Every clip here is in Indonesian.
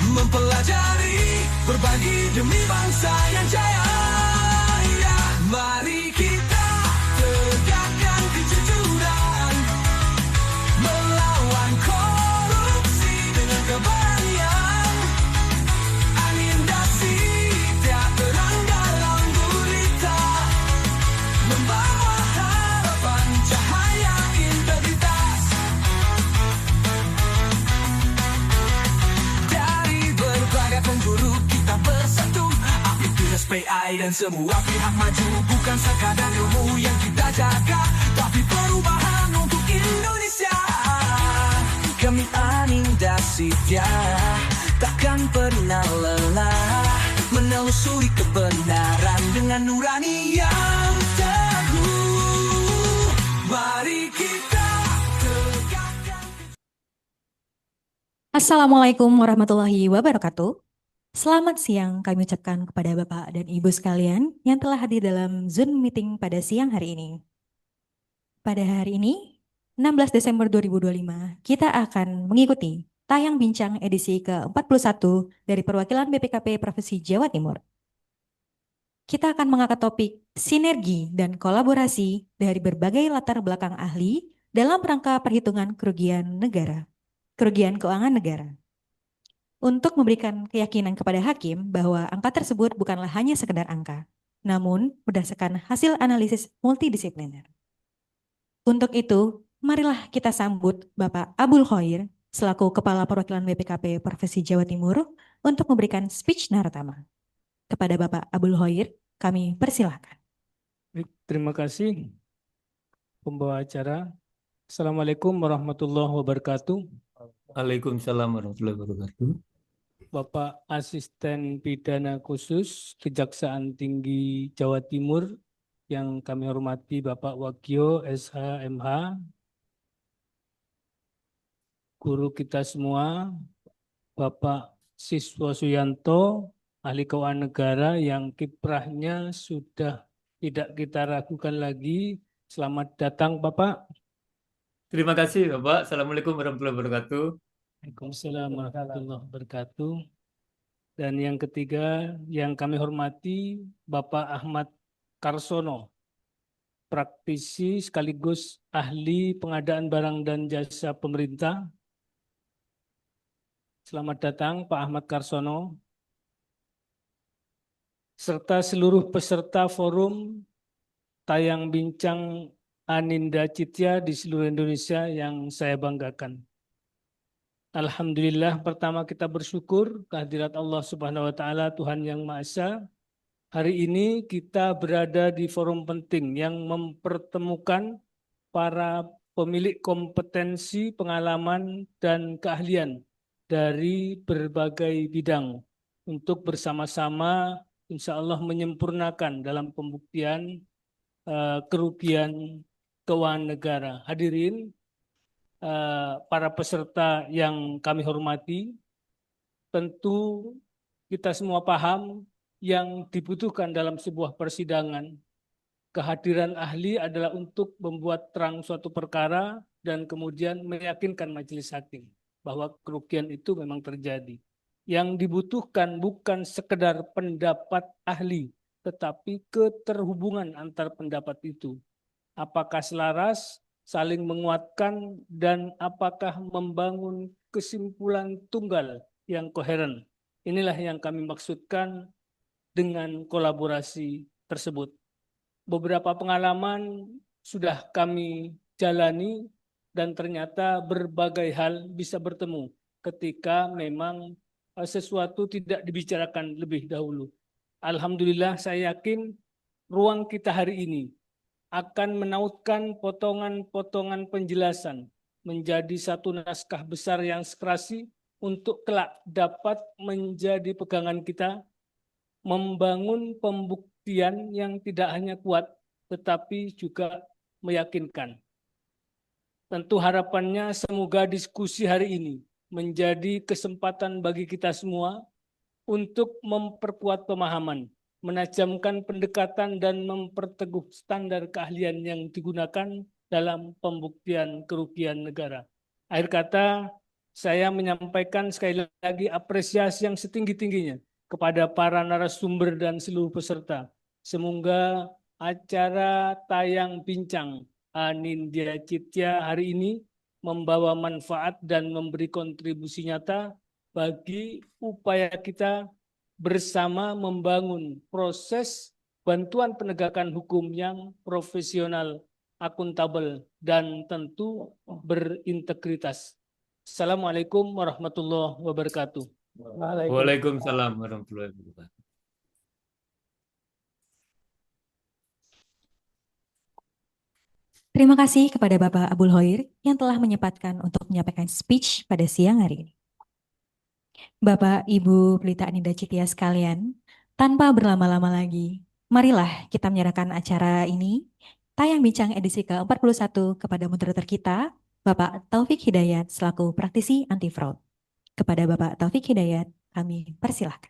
Mempelajari, berbagi demi bangsa yang jaya. Ya, mari kita tegakkan kejujuran, melawan korupsi dengan keberanian. Anindasi tiap terang dalam gurita, membawa harapan cahaya integritas. Penjuru kita bersatu, aktivitas PI dan semua pihak maju. Bukan sekadar ilmu yang kita jaga, tapi perubahan untuk Indonesia. Kami Anindasi takkan pernah lelah menelusuri kebenaran dengan nurani yang teguh. Mari kita tegakkan. Assalamualaikum warahmatullahi wabarakatuh. Selamat siang kami ucapkan kepada Bapak dan Ibu sekalian yang telah hadir dalam Zoom meeting pada siang hari ini. Pada hari ini, 16 Desember 2025, kita akan mengikuti tayang bincang edisi ke-41 dari perwakilan BPKP Provinsi Jawa Timur. Kita akan mengangkat topik sinergi dan kolaborasi dari berbagai latar belakang ahli dalam rangka perhitungan kerugian keuangan negara. Untuk memberikan keyakinan kepada hakim bahwa angka tersebut bukanlah hanya sekedar angka, namun berdasarkan hasil analisis multidisipliner. Untuk itu, marilah kita sambut Bapak Abul Khoir selaku Kepala Perwakilan BPKP Provinsi Jawa Timur untuk memberikan speech naratama. Kepada Bapak Abul Khoir, kami persilahkan. Terima kasih, pembawa acara. Assalamualaikum warahmatullahi wabarakatuh. Waalaikumsalam warahmatullahi wabarakatuh. Bapak Asisten Pidana Khusus Kejaksaan Tinggi Jawa Timur yang kami hormati Bapak Wagyo SH MH, guru kita semua, Bapak Siswo Suyanto, ahli keuangan negara yang kiprahnya sudah tidak kita ragukan lagi. Selamat datang Bapak. Terima kasih Bapak. Assalamualaikum warahmatullahi wabarakatuh. Waalaikumsalam warahmatullahi wabarakatuh. Dan yang ketiga yang kami hormati Bapak Ahmad Karsono, praktisi sekaligus ahli pengadaan barang dan jasa pemerintah. Selamat datang Pak Ahmad Karsono. Serta seluruh peserta forum tayang bincang Aninda Citya di seluruh Indonesia yang saya banggakan. Alhamdulillah, pertama kita bersyukur kehadirat Allah Subhanahu wa Ta'ala, Tuhan yang Maha Esa. Hari ini kita berada di forum penting yang mempertemukan para pemilik kompetensi, pengalaman, dan keahlian dari berbagai bidang untuk bersama-sama insya Allah menyempurnakan dalam pembuktian kerugian keuangan negara. Hadirin, para peserta yang kami hormati, tentu kita semua paham yang dibutuhkan dalam sebuah persidangan. Kehadiran ahli adalah untuk membuat terang suatu perkara dan kemudian meyakinkan majelis hakim bahwa kerugian itu memang terjadi. Yang dibutuhkan bukan sekedar pendapat ahli, tetapi keterhubungan antar pendapat itu. Apakah selaras, saling menguatkan, dan apakah membangun kesimpulan tunggal yang koheren. Inilah yang kami maksudkan dengan kolaborasi tersebut. Beberapa pengalaman sudah kami jalani dan ternyata berbagai hal bisa bertemu ketika memang sesuatu tidak dibicarakan lebih dahulu. Alhamdulillah saya yakin ruang kita hari ini akan menautkan potongan-potongan penjelasan menjadi satu naskah besar yang serasi untuk kelak dapat menjadi pegangan kita membangun pembuktian yang tidak hanya kuat tetapi juga meyakinkan. Tentu harapannya semoga diskusi hari ini menjadi kesempatan bagi kita semua untuk memperkuat pemahaman, menajamkan pendekatan dan memperteguh standar keahlian yang digunakan dalam pembuktian kerugian negara. Akhir kata, saya menyampaikan sekali lagi apresiasi yang setinggi-tingginya kepada para narasumber dan seluruh peserta. Semoga acara tayang bincang Anindya Citya hari ini membawa manfaat dan memberi kontribusi nyata bagi upaya kita bersama membangun proses bantuan penegakan hukum yang profesional, akuntabel, dan tentu berintegritas. Assalamualaikum warahmatullahi wabarakatuh. Waalaikumsalam warahmatullahi wabarakatuh. Terima kasih kepada Bapak Abul Hoir yang telah menyempatkan untuk menyampaikan speech pada siang hari ini. Bapak, Ibu, Pelita Anindya Citya sekalian, tanpa berlama-lama lagi, marilah kita menyerahkan acara ini, tayang bincang edisi ke-41 kepada moderator kita, Bapak Taufik Hidayat selaku praktisi anti-fraud. Kepada Bapak Taufik Hidayat, kami persilahkan.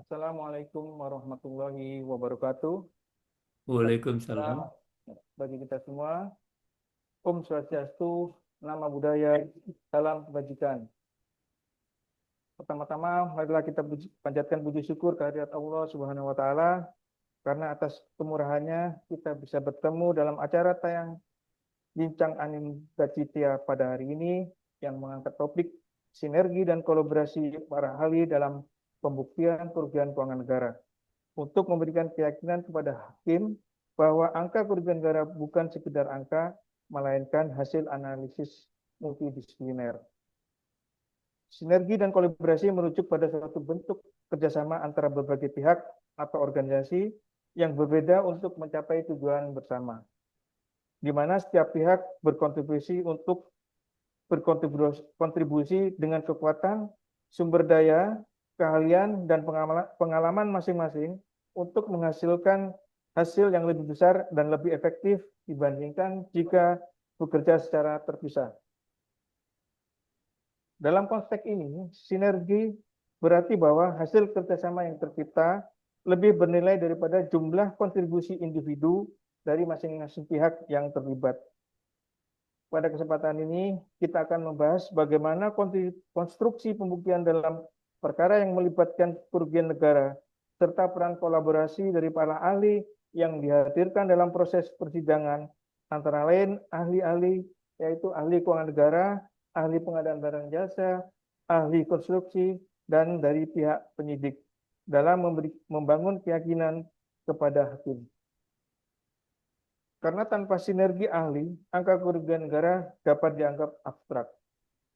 Assalamualaikum warahmatullahi wabarakatuh. Waalaikumsalam. Bagi kita semua, Om Swastiastu, Nama Budaya, Salam Kebajikan. Pertama-tama, marilah kita panjatkan puji syukur kehadirat Allah Subhanahu wa Ta'ala, karena atas kemurahannya kita bisa bertemu dalam acara tayang bincang Anindya Citya pada hari ini yang mengangkat topik sinergi dan kolaborasi para ahli dalam pembuktian kerugian keuangan negara, untuk memberikan keyakinan kepada hakim bahwa angka kerugian negara bukan sekedar angka, melainkan hasil analisis multidisipliner. Sinergi dan kolaborasi merujuk pada suatu bentuk kerjasama antara berbagai pihak atau organisasi yang berbeda untuk mencapai tujuan bersama, di mana setiap pihak berkontribusi berkontribusi dengan kekuatan, sumber daya, keahlian, dan pengalaman masing-masing untuk menghasilkan hasil yang lebih besar dan lebih efektif dibandingkan jika bekerja secara terpisah. Dalam konteks ini, sinergi berarti bahwa hasil kerjasama yang tercipta lebih bernilai daripada jumlah kontribusi individu dari masing-masing pihak yang terlibat. Pada kesempatan ini, kita akan membahas bagaimana konstruksi pembuktian dalam perkara yang melibatkan kerugian negara, serta peran kolaborasi dari para ahli yang dihadirkan dalam proses persidangan, antara lain ahli-ahli, yaitu ahli keuangan negara, ahli pengadaan barang jasa, ahli konstruksi, dan dari pihak penyidik, dalam membangun keyakinan kepada hakim. Karena tanpa sinergi ahli, angka kerugian negara dapat dianggap abstrak,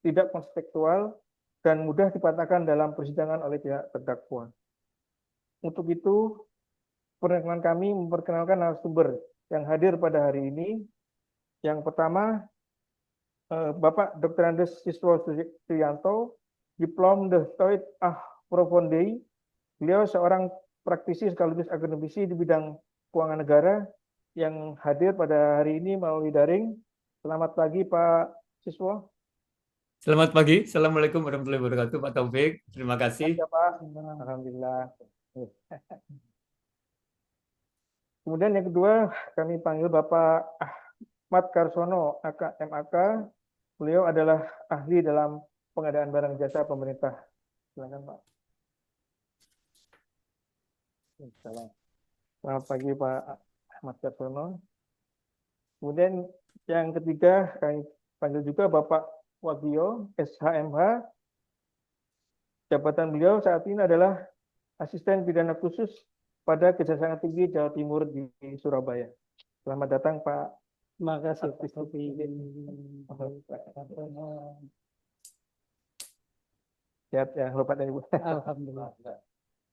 tidak kontekstual, dan mudah dipatahkan dalam persidangan oleh pihak terdakwa. Untuk itu, perkenalkan kami memperkenalkan narasumber yang hadir pada hari ini. Yang pertama, Bapak Dr. Andes Siswo Suyanto, Diplom Doctorate Profondei. Beliau seorang praktisi sekaligus akademisi di bidang keuangan negara yang hadir pada hari ini melalui daring. Selamat pagi, Pak Siswo. Selamat pagi. Assalamualaikum warahmatullahi wabarakatuh, Pak Taufik. Terima kasih. Ya, Pak. Alhamdulillah. Kemudian yang kedua, kami panggil Bapak Ahmad Karsono, MAK. Beliau adalah ahli dalam pengadaan barang jasa pemerintah. Silakan Pak. Selamat pagi Pak Ahmad Karsono. Kemudian yang ketiga, kami panggil juga Bapak Wagio, SHMH. Jabatan beliau saat ini adalah Asisten Pidana Khusus pada Kejaksaan Tinggi Jawa Timur di Surabaya. Selamat datang Pak. Terima kasih. Sehat ya, Bapak dan Ibu. Alhamdulillah.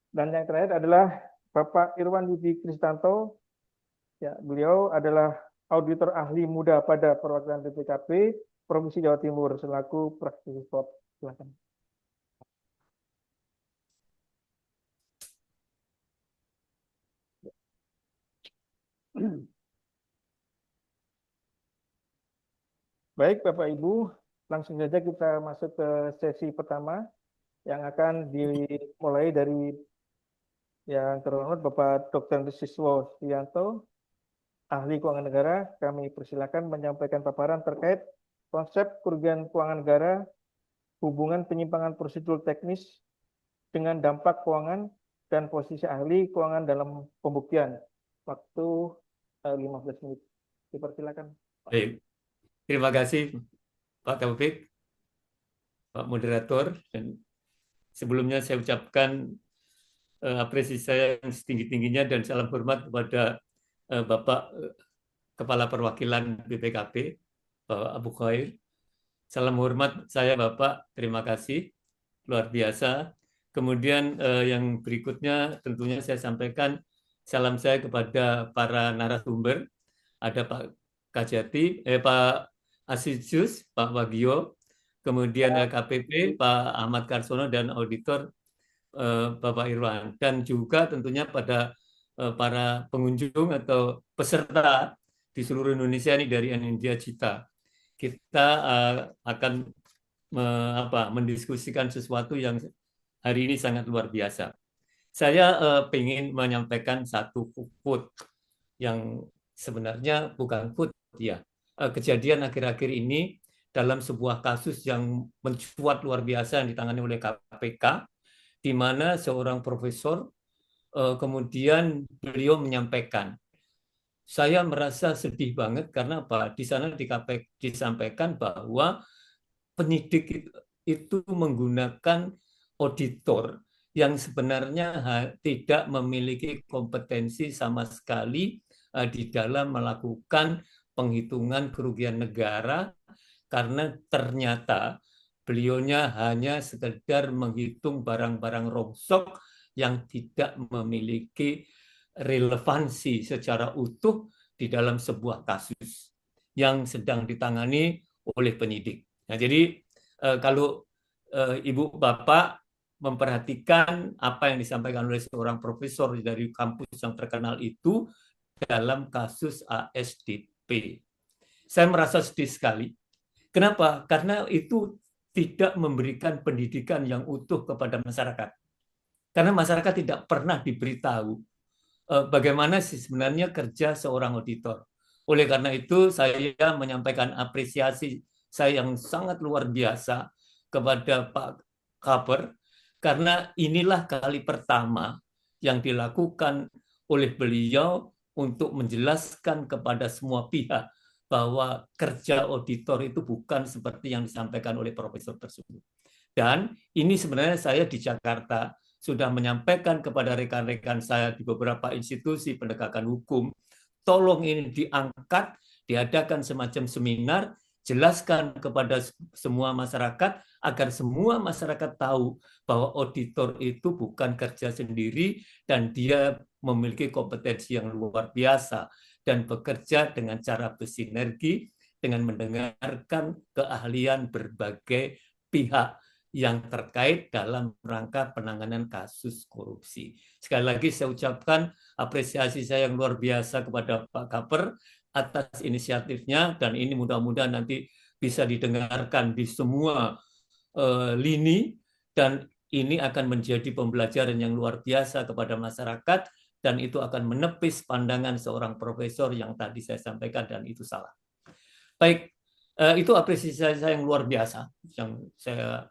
Dan yang terakhir adalah Bapak Irwan Budi Kristanto. Ya, beliau adalah auditor ahli muda pada perwakilan BPKP Provinsi Jawa Timur selaku praktisi sport. Silakan. Baik Bapak Ibu, langsung saja kita masuk ke sesi pertama yang akan dimulai dari yang terhormat Bapak Dr. Siswo Sianto, ahli keuangan negara. Kami persilakan menyampaikan paparan terkait konsep kerugian keuangan negara, hubungan penyimpangan prosedur teknis dengan dampak keuangan dan posisi ahli keuangan dalam pembuktian. Waktu 15 menit. Dipersilakan. Baik. Terima kasih Pak Taufik, Pak Moderator, dan sebelumnya saya ucapkan apresiasi saya yang setinggi-tingginya dan salam hormat kepada Bapak Kepala Perwakilan BPKP, Bapak Abu Khair. Salam hormat saya Bapak, terima kasih, luar biasa. Kemudian yang berikutnya tentunya saya sampaikan salam saya kepada para narasumber. Ada Pak Kajati, Pak Asisius, Pak Wagio, kemudian KPP, Pak Ahmad Karsono, dan auditor Bapak Irwan. Dan juga tentunya pada para pengunjung atau peserta di seluruh Indonesia ini dari Anindya Cita. Kita akan mendiskusikan sesuatu yang hari ini sangat luar biasa. Saya ingin menyampaikan satu quote yang sebenarnya bukan quote ya. Kejadian akhir-akhir ini dalam sebuah kasus yang mencuat luar biasa yang ditangani oleh KPK, di mana seorang profesor kemudian beliau menyampaikan, saya merasa sedih banget karena apa? Di sana di KPK disampaikan bahwa penyidik itu menggunakan auditor yang sebenarnya tidak memiliki kompetensi sama sekali di dalam melakukan penghitungan kerugian negara, karena ternyata beliaunya hanya sekedar menghitung barang-barang rongsok yang tidak memiliki relevansi secara utuh di dalam sebuah kasus yang sedang ditangani oleh penyidik. Nah, jadi kalau Ibu Bapak memperhatikan apa yang disampaikan oleh seorang profesor dari kampus yang terkenal itu dalam kasus ASDP, saya merasa sedih sekali. Kenapa? Karena itu tidak memberikan pendidikan yang utuh kepada masyarakat. Karena masyarakat tidak pernah diberitahu bagaimana sih sebenarnya kerja seorang auditor. Oleh karena itu, saya menyampaikan apresiasi saya yang sangat luar biasa kepada Pak Kaper, karena inilah kali pertama yang dilakukan oleh beliau untuk menjelaskan kepada semua pihak bahwa kerja auditor itu bukan seperti yang disampaikan oleh profesor tersebut. Dan ini sebenarnya saya di Jakarta sudah menyampaikan kepada rekan-rekan saya di beberapa institusi penegakan hukum, tolong ini diangkat, diadakan semacam seminar, jelaskan kepada semua masyarakat agar semua masyarakat tahu bahwa auditor itu bukan kerja sendiri dan dia memiliki kompetensi yang luar biasa dan bekerja dengan cara bersinergi dengan mendengarkan keahlian berbagai pihak yang terkait dalam rangka penanganan kasus korupsi. Sekali lagi saya ucapkan apresiasi saya yang luar biasa kepada Pak Kaper atas inisiatifnya, dan ini mudah-mudahan nanti bisa didengarkan di semua lini, dan ini akan menjadi pembelajaran yang luar biasa kepada masyarakat dan itu akan menepis pandangan seorang profesor yang tadi saya sampaikan dan itu salah. Baik, itu apresiasi saya yang luar biasa yang saya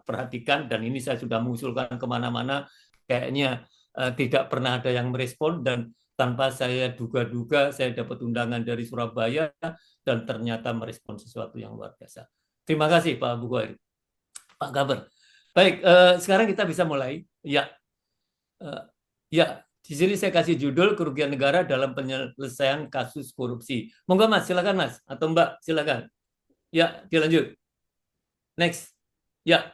perhatikan, dan ini saya sudah mengusulkan kemana-mana, kayaknya tidak pernah ada yang merespon, dan tanpa saya duga-duga saya dapat undangan dari Surabaya dan ternyata merespon sesuatu yang luar biasa. Terima kasih Pak Bukhari, Pak Gaber. Baik, sekarang kita bisa mulai. Ya, ya. Di sini saya kasih judul kerugian negara dalam penyelesaian kasus korupsi. Monggo Mas, silakan Mas, atau Mbak, silakan. Ya, dilanjut. Next. Ya.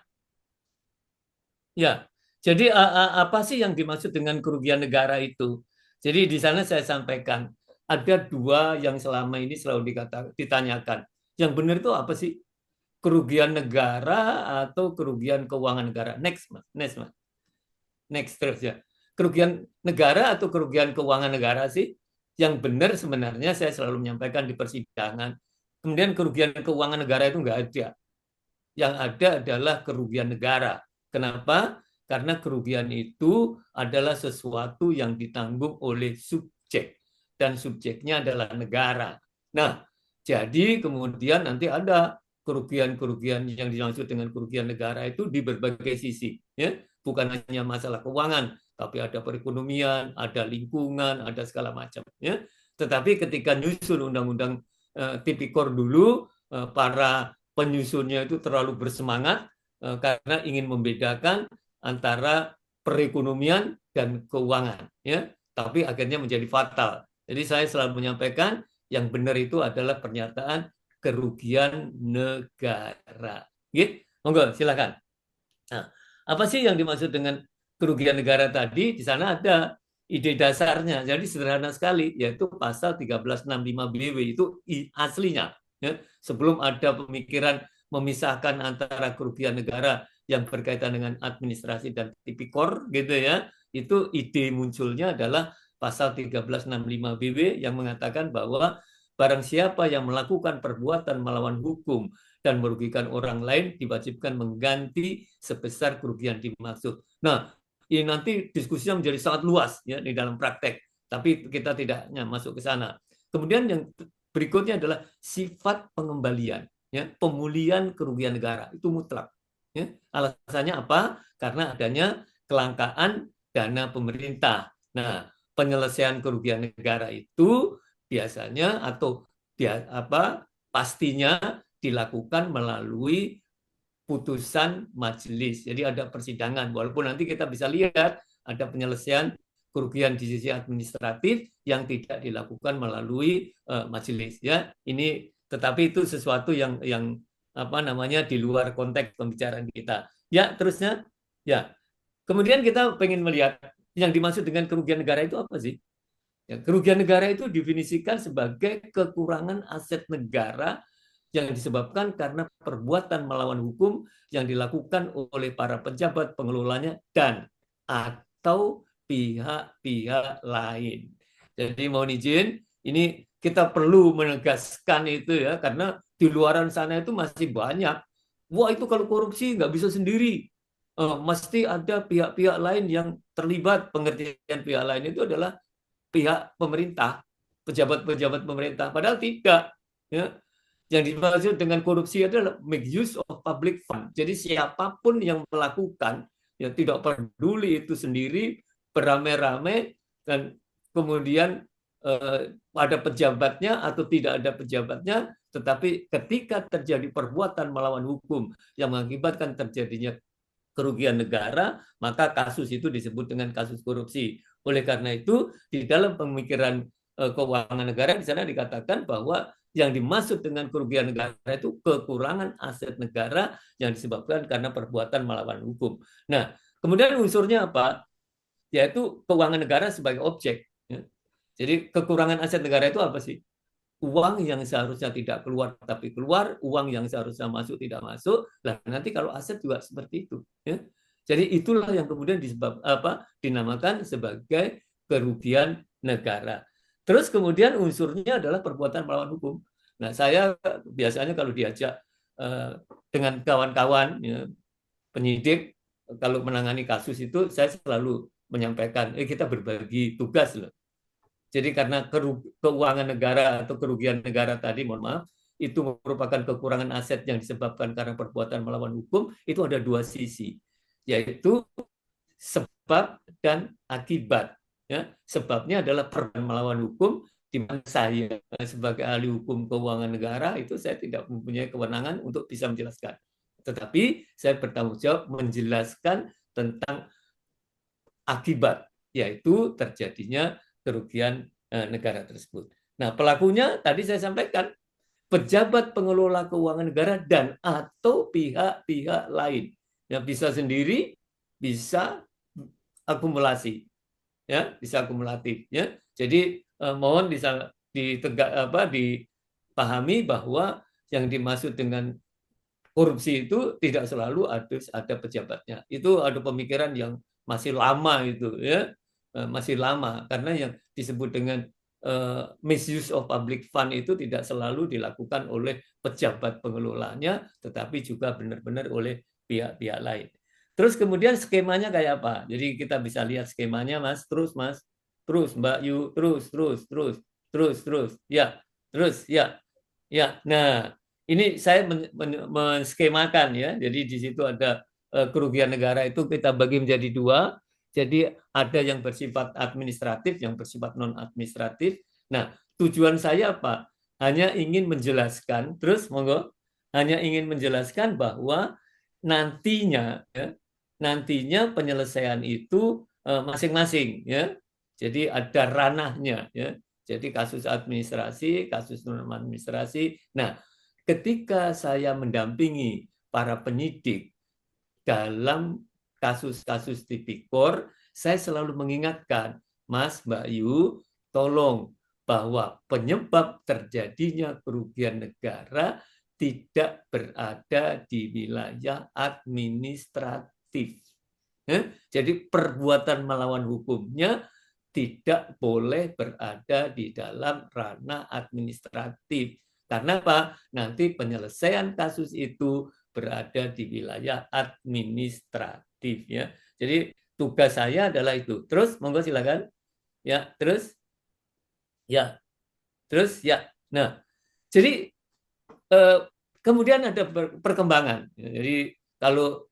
Ya. Jadi apa sih yang dimaksud dengan kerugian negara itu? Jadi di sana saya sampaikan ada dua yang selama ini selalu ditanyakan. Yang benar itu apa sih? Kerugian negara atau kerugian keuangan negara? Next, Mas. Next, Mas. Next terus ya. Kerugian negara atau kerugian keuangan negara sih? Yang benar sebenarnya saya selalu menyampaikan di persidangan. Kemudian kerugian keuangan negara itu nggak ada. Yang ada adalah kerugian negara. Kenapa? Karena kerugian itu adalah sesuatu yang ditanggung oleh subjek. Dan subjeknya adalah negara. Nah, jadi kemudian nanti ada kerugian-kerugian yang dimaksud dengan kerugian negara itu di berbagai sisi. Ya? Bukan hanya masalah keuangan, tapi ada perekonomian, ada lingkungan, ada segala macam. Ya. Tetapi ketika nyusun undang-undang tipikor dulu, para penyusunnya itu terlalu bersemangat karena ingin membedakan antara perekonomian dan keuangan. Ya. Tapi akhirnya menjadi fatal. Jadi saya selalu menyampaikan yang benar itu adalah pernyataan kerugian negara. Gitu? Monggo, silakan. Nah, apa sih yang dimaksud dengan kerugian negara tadi? Di sana ada ide dasarnya. Jadi sederhana sekali, yaitu pasal 1365 BW itu aslinya. Ya. Sebelum ada pemikiran memisahkan antara kerugian negara yang berkaitan dengan administrasi dan tipikor, gitu ya. Itu ide munculnya adalah pasal 1365 BW yang mengatakan bahwa barang siapa yang melakukan perbuatan melawan hukum dan merugikan orang lain diwajibkan mengganti sebesar kerugian dimaksud. Nah, ini nanti diskusinya menjadi sangat luas ya di dalam praktek, tapi kita tidak masuk ke sana. Kemudian yang berikutnya adalah sifat pengembalian, ya, pemulihan kerugian negara itu mutlak. Ya. Alasannya apa? Karena adanya kelangkaan dana pemerintah. Nah, penyelesaian kerugian negara itu biasanya atau pastinya dilakukan melalui putusan majelis. Jadi ada persidangan, walaupun nanti kita bisa lihat ada penyelesaian kerugian di sisi administratif yang tidak dilakukan melalui majelis. Ya, ini tetapi itu sesuatu yang di luar konteks pembicaraan kita. Ya, terusnya, ya. Kemudian kita pengen melihat yang dimaksud dengan kerugian negara itu apa sih? Ya, kerugian negara itu definisikan sebagai kekurangan aset negara yang disebabkan karena perbuatan melawan hukum yang dilakukan oleh para pejabat pengelolanya dan atau pihak-pihak lain. Jadi mohon izin, ini kita perlu menegaskan itu ya, karena di luaran sana itu masih banyak. Wah, itu kalau korupsi nggak bisa sendiri. Mesti ada pihak-pihak lain yang terlibat. Pengertian pihak lain itu adalah pihak pemerintah, pejabat-pejabat pemerintah. Padahal tidak. Ya. Yang dimaksud dengan korupsi adalah make use of public fund. Jadi siapapun yang melakukan, ya tidak peduli itu sendiri, beramai-ramai, dan kemudian ada pejabatnya atau tidak ada pejabatnya, tetapi ketika terjadi perbuatan melawan hukum yang mengakibatkan terjadinya kerugian negara, maka kasus itu disebut dengan kasus korupsi. Oleh karena itu, di dalam pemikiran keuangan negara di sana dikatakan bahwa yang dimaksud dengan kerugian negara itu kekurangan aset negara yang disebabkan karena perbuatan melawan hukum. Nah, kemudian unsurnya apa? Yaitu keuangan negara sebagai objek. Ya. Jadi kekurangan aset negara itu apa sih? Uang yang seharusnya tidak keluar tapi keluar, uang yang seharusnya masuk tidak masuk. Nah, nanti kalau aset juga seperti itu. Ya. Jadi itulah yang kemudian dinamakan sebagai kerugian negara. Terus kemudian unsurnya adalah perbuatan melawan hukum. Nah, saya biasanya kalau diajak dengan kawan-kawan ya, penyidik, kalau menangani kasus itu saya selalu menyampaikan, kita berbagi tugas loh. Jadi karena keuangan negara atau kerugian negara tadi, mohon maaf, itu merupakan kekurangan aset yang disebabkan karena perbuatan melawan hukum, itu ada dua sisi, yaitu sebab dan akibat. Ya, sebabnya adalah perbuatan melawan hukum, di mana saya sebagai ahli hukum keuangan negara itu saya tidak mempunyai kewenangan untuk bisa menjelaskan. Tetapi saya bertanggung jawab menjelaskan tentang akibat, yaitu terjadinya kerugian negara tersebut. Nah, pelakunya tadi saya sampaikan, pejabat pengelola keuangan negara dan atau pihak-pihak lain. Ya, bisa sendiri, bisa akumulasi. Ya, bisa akumulatif, ya. Jadi mohon dipahami bahwa yang dimaksud dengan korupsi itu tidak selalu ada pejabatnya. Itu ada pemikiran yang masih lama itu, ya. Masih lama karena yang disebut dengan misuse of public fund itu tidak selalu dilakukan oleh pejabat pengelolanya, tetapi juga benar-benar oleh pihak-pihak lain. Terus kemudian skemanya kayak apa? Jadi kita bisa lihat skemanya, Mas. Terus Mbak Yu, terus, ya, terus, ya, ya. Nah, ini saya menskemakan ya. Jadi di situ ada kerugian negara itu kita bagi menjadi dua. Jadi ada yang bersifat administratif, yang bersifat non-administratif. Nah, tujuan saya apa? Hanya ingin menjelaskan, terus monggo, hanya ingin menjelaskan bahwa nantinya, ya, nantinya penyelesaian itu masing-masing, ya. Jadi ada ranahnya, ya. Jadi kasus administrasi, kasus non-administrasi. Nah, ketika saya mendampingi para penyidik dalam kasus-kasus tipikor, saya selalu mengingatkan, Mas, Mbak Yu, tolong bahwa penyebab terjadinya kerugian negara tidak berada di wilayah administratif. Jadi perbuatan melawan hukumnya tidak boleh berada di dalam ranah administratif. Karena apa? Nanti penyelesaian kasus itu berada di wilayah administratif, ya. Jadi tugas saya adalah itu. Terus monggo silakan. Ya, terus. Ya. Terus ya. Nah, jadi kemudian ada perkembangan. Jadi kalau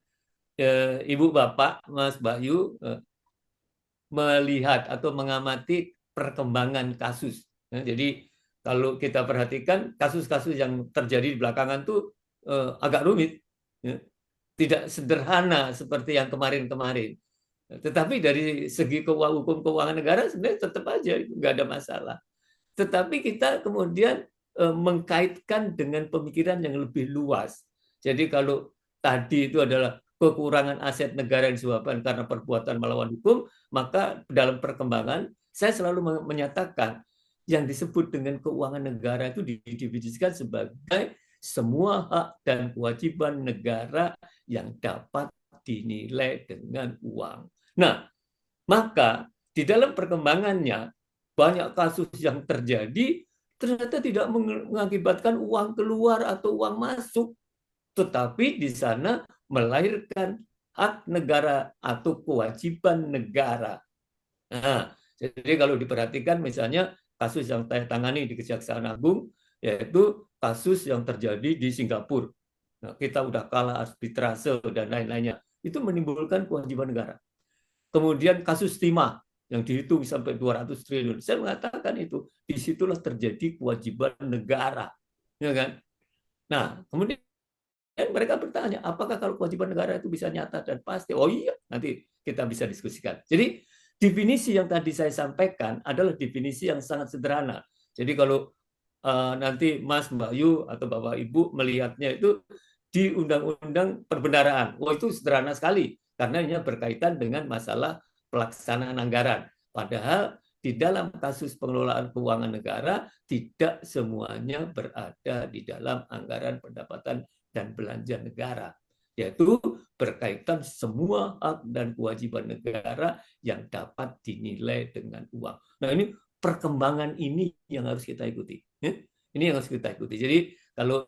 Ibu Bapak, Mas Bayu melihat atau mengamati perkembangan kasus. Jadi kalau kita perhatikan kasus-kasus yang terjadi di belakangan tuh agak rumit, ya. Tidak sederhana seperti yang kemarin-kemarin. Tetapi dari segi hukum keuangan negara sebenarnya tetap aja nggak ada masalah. Tetapi kita kemudian mengkaitkan dengan pemikiran yang lebih luas. Jadi kalau tadi itu adalah kekurangan aset negara yang disebabkan karena perbuatan melawan hukum, maka dalam perkembangan saya selalu menyatakan yang disebut dengan keuangan negara itu didefinisikan sebagai semua hak dan kewajiban negara yang dapat dinilai dengan uang. Nah, maka di dalam perkembangannya banyak kasus yang terjadi ternyata tidak mengakibatkan uang keluar atau uang masuk, tetapi di sana melahirkan hak negara atau kewajiban negara. Nah, jadi kalau diperhatikan misalnya kasus yang saya tangani di Kejaksaan Agung, yaitu kasus yang terjadi di Singapura. Nah, kita udah kalah arbitrase dan lain-lainnya. Itu menimbulkan kewajiban negara. Kemudian kasus timah yang dihitung sampai 200 triliun. Saya mengatakan itu, disitulah terjadi kewajiban negara. Ya kan? Nah, kemudian mereka bertanya, apakah kalau kewajiban negara itu bisa nyata dan pasti? Oh iya, nanti kita bisa diskusikan. Jadi, definisi yang tadi saya sampaikan adalah definisi yang sangat sederhana. Jadi kalau nanti Mas, Mbak Yu atau Bapak Ibu melihatnya itu di Undang-Undang Perbendaharaan. Wah, itu sederhana sekali karena ini berkaitan dengan masalah pelaksanaan anggaran. Padahal di dalam kasus pengelolaan keuangan negara tidak semuanya berada di dalam anggaran pendapatan dan belanja negara, yaitu berkaitan semua hak dan kewajiban negara yang dapat dinilai dengan uang. Nah, ini perkembangan ini yang harus kita ikuti. Ini yang harus kita ikuti. Jadi kalau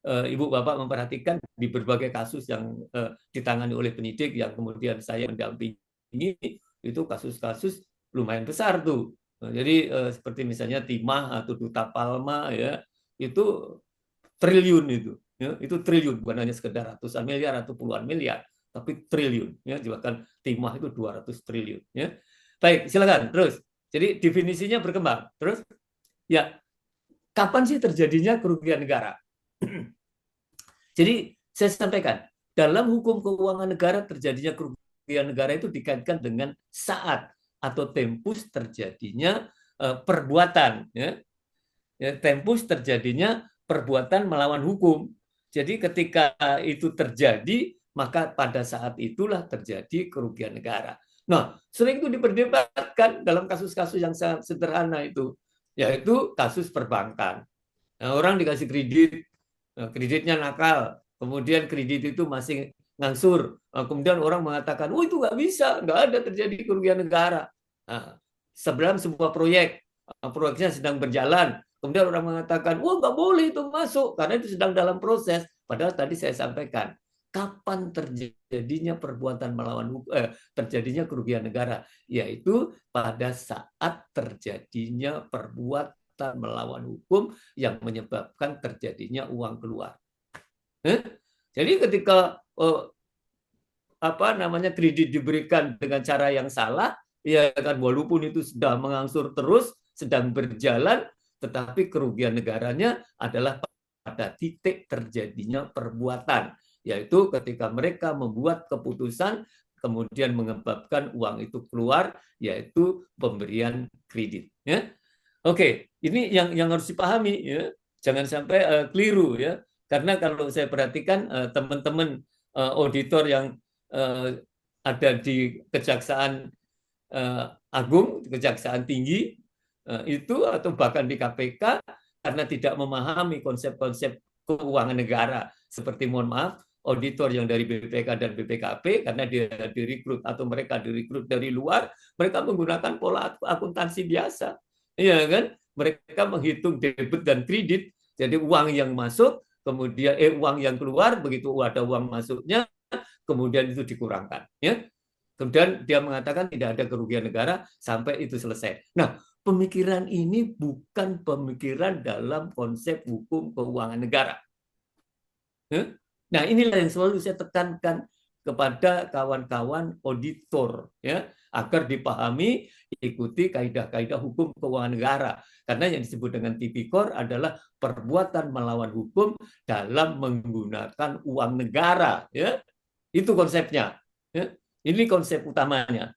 Ibu Bapak memperhatikan di berbagai kasus yang ditangani oleh penyidik yang kemudian saya mendampingi, itu kasus-kasus lumayan besar tuh. Nah, jadi seperti misalnya timah atau duta palma ya, itu triliun itu triliun, bukan hanya sekedar ratusan miliar atau puluhan miliar, tapi triliun ya, bahkan timah itu 200 triliun ya. Baik, silakan terus. Jadi definisinya berkembang. Terus ya, kapan sih terjadinya kerugian negara? Jadi saya sampaikan, dalam hukum keuangan negara terjadinya kerugian negara itu dikaitkan dengan saat atau tempus terjadinya perbuatan ya. Tempus terjadinya perbuatan melawan hukum. Jadi ketika itu terjadi, maka pada saat itulah terjadi kerugian negara. Nah, sering itu diperdebatkan dalam kasus-kasus yang sangat sederhana itu, yaitu kasus perbankan. Nah, orang dikasih kredit, kreditnya nakal, kemudian kredit itu masih ngangsur, kemudian orang mengatakan, oh itu nggak bisa, nggak ada terjadi kerugian negara. Nah, sebelum sebuah proyeknya sedang berjalan, kemudian orang mengatakan, wah nggak boleh itu masuk, karena itu sedang dalam proses. Padahal tadi saya sampaikan, kapan terjadinya perbuatan melawan terjadinya kerugian negara, yaitu pada saat terjadinya perbuatan melawan hukum yang menyebabkan terjadinya uang keluar. Jadi ketika kredit diberikan dengan cara yang salah, ya kan, walaupun itu sudah mengangsur terus, sedang berjalan, tetapi kerugian negaranya adalah pada titik terjadinya perbuatan, yaitu ketika mereka membuat keputusan kemudian menyebabkan uang itu keluar, yaitu pemberian kredit ya. Oke, ini yang harus dipahami ya. Jangan sampai keliru ya. Karena kalau saya perhatikan teman-teman auditor yang ada di Kejaksaan Agung, Kejaksaan Tinggi itu, atau bahkan di KPK, karena tidak memahami konsep-konsep keuangan negara, seperti mohon maaf, auditor yang dari BPK dan BPKP, karena dia direkrut atau mereka direkrut dari luar, mereka menggunakan pola akuntansi biasa. Iya kan? Mereka menghitung debit dan kredit. Jadi uang yang masuk, kemudian uang yang keluar, begitu ada uang masuknya, kemudian itu dikurangkan. Ya. Kemudian dia mengatakan tidak ada kerugian negara sampai itu selesai. Nah, pemikiran ini bukan pemikiran dalam konsep hukum keuangan negara. Ya. Nah, inilah yang selalu saya tekankan kepada kawan-kawan auditor ya, agar dipahami, ikuti kaidah-kaidah hukum keuangan negara. Karena yang disebut dengan tipikor adalah perbuatan melawan hukum dalam menggunakan uang negara ya. Itu konsepnya ya. Ini konsep utamanya.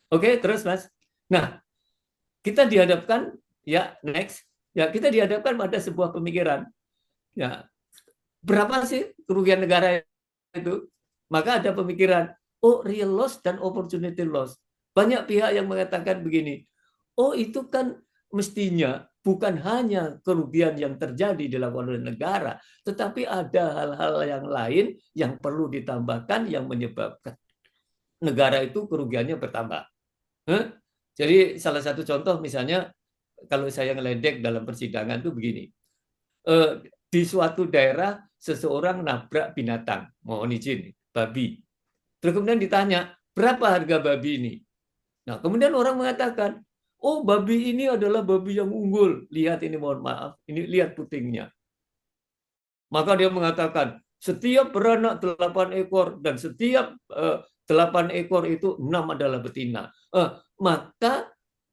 Oke, terus Mas. Nah, kita dihadapkan ya, next. Ya, kita dihadapkan pada sebuah pemikiran. Ya, berapa sih kerugian negara itu? Maka ada pemikiran, oh real loss dan opportunity loss. Banyak pihak yang mengatakan begini, oh itu kan mestinya bukan hanya kerugian yang terjadi dilakukan oleh negara, tetapi ada hal-hal yang lain yang perlu ditambahkan yang menyebabkan negara itu kerugiannya bertambah. Jadi salah satu contoh misalnya, kalau saya ngeledek dalam persidangan itu begini, di suatu daerah seseorang nabrak binatang, mohon izin, babi. Terus kemudian ditanya, berapa harga babi ini? Nah, kemudian orang mengatakan, oh babi ini adalah babi yang unggul. Lihat ini, mohon maaf, ini lihat putingnya. Maka dia mengatakan, setiap beranak 8 ekor dan setiap 8 ekor itu 6 adalah betina. Maka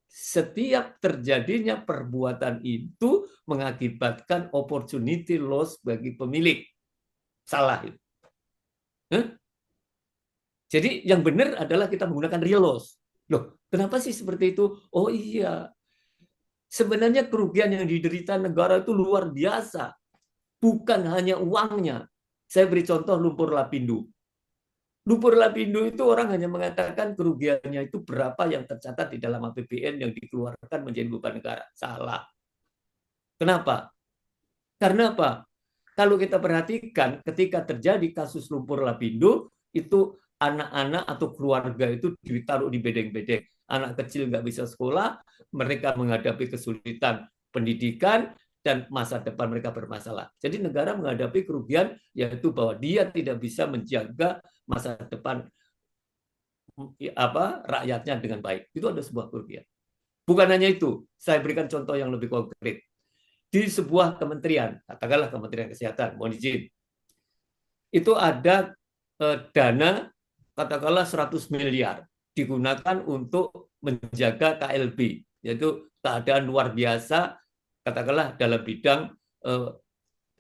setiap terjadinya perbuatan itu mengakibatkan opportunity loss bagi pemilik. Salah itu. Jadi yang benar adalah kita menggunakan real loss. Loh, kenapa sih seperti itu? Oh iya, sebenarnya kerugian yang diderita negara itu luar biasa. Bukan hanya uangnya. Saya beri contoh lumpur Lapindo. Lumpur Lapindo itu orang hanya mengatakan kerugiannya itu berapa yang tercatat di dalam APBN yang dikeluarkan menjadi beban negara. Salah. Kenapa? Karena apa? Kalau kita perhatikan ketika terjadi kasus lumpur Lapindo, itu anak-anak atau keluarga itu ditaruh di bedeng-bedeng. Anak kecil nggak bisa sekolah, mereka menghadapi kesulitan pendidikan, dan masa depan mereka bermasalah. Jadi negara menghadapi kerugian, yaitu bahwa dia tidak bisa menjaga masa depan rakyatnya dengan baik. Itu ada sebuah kerugian. Bukan hanya itu, saya berikan contoh yang lebih konkret. Di sebuah kementerian, katakanlah Kementerian Kesehatan, mohon izin, itu ada dana katakanlah 100 miliar digunakan untuk menjaga KLB, yaitu keadaan luar biasa, katakanlah dalam bidang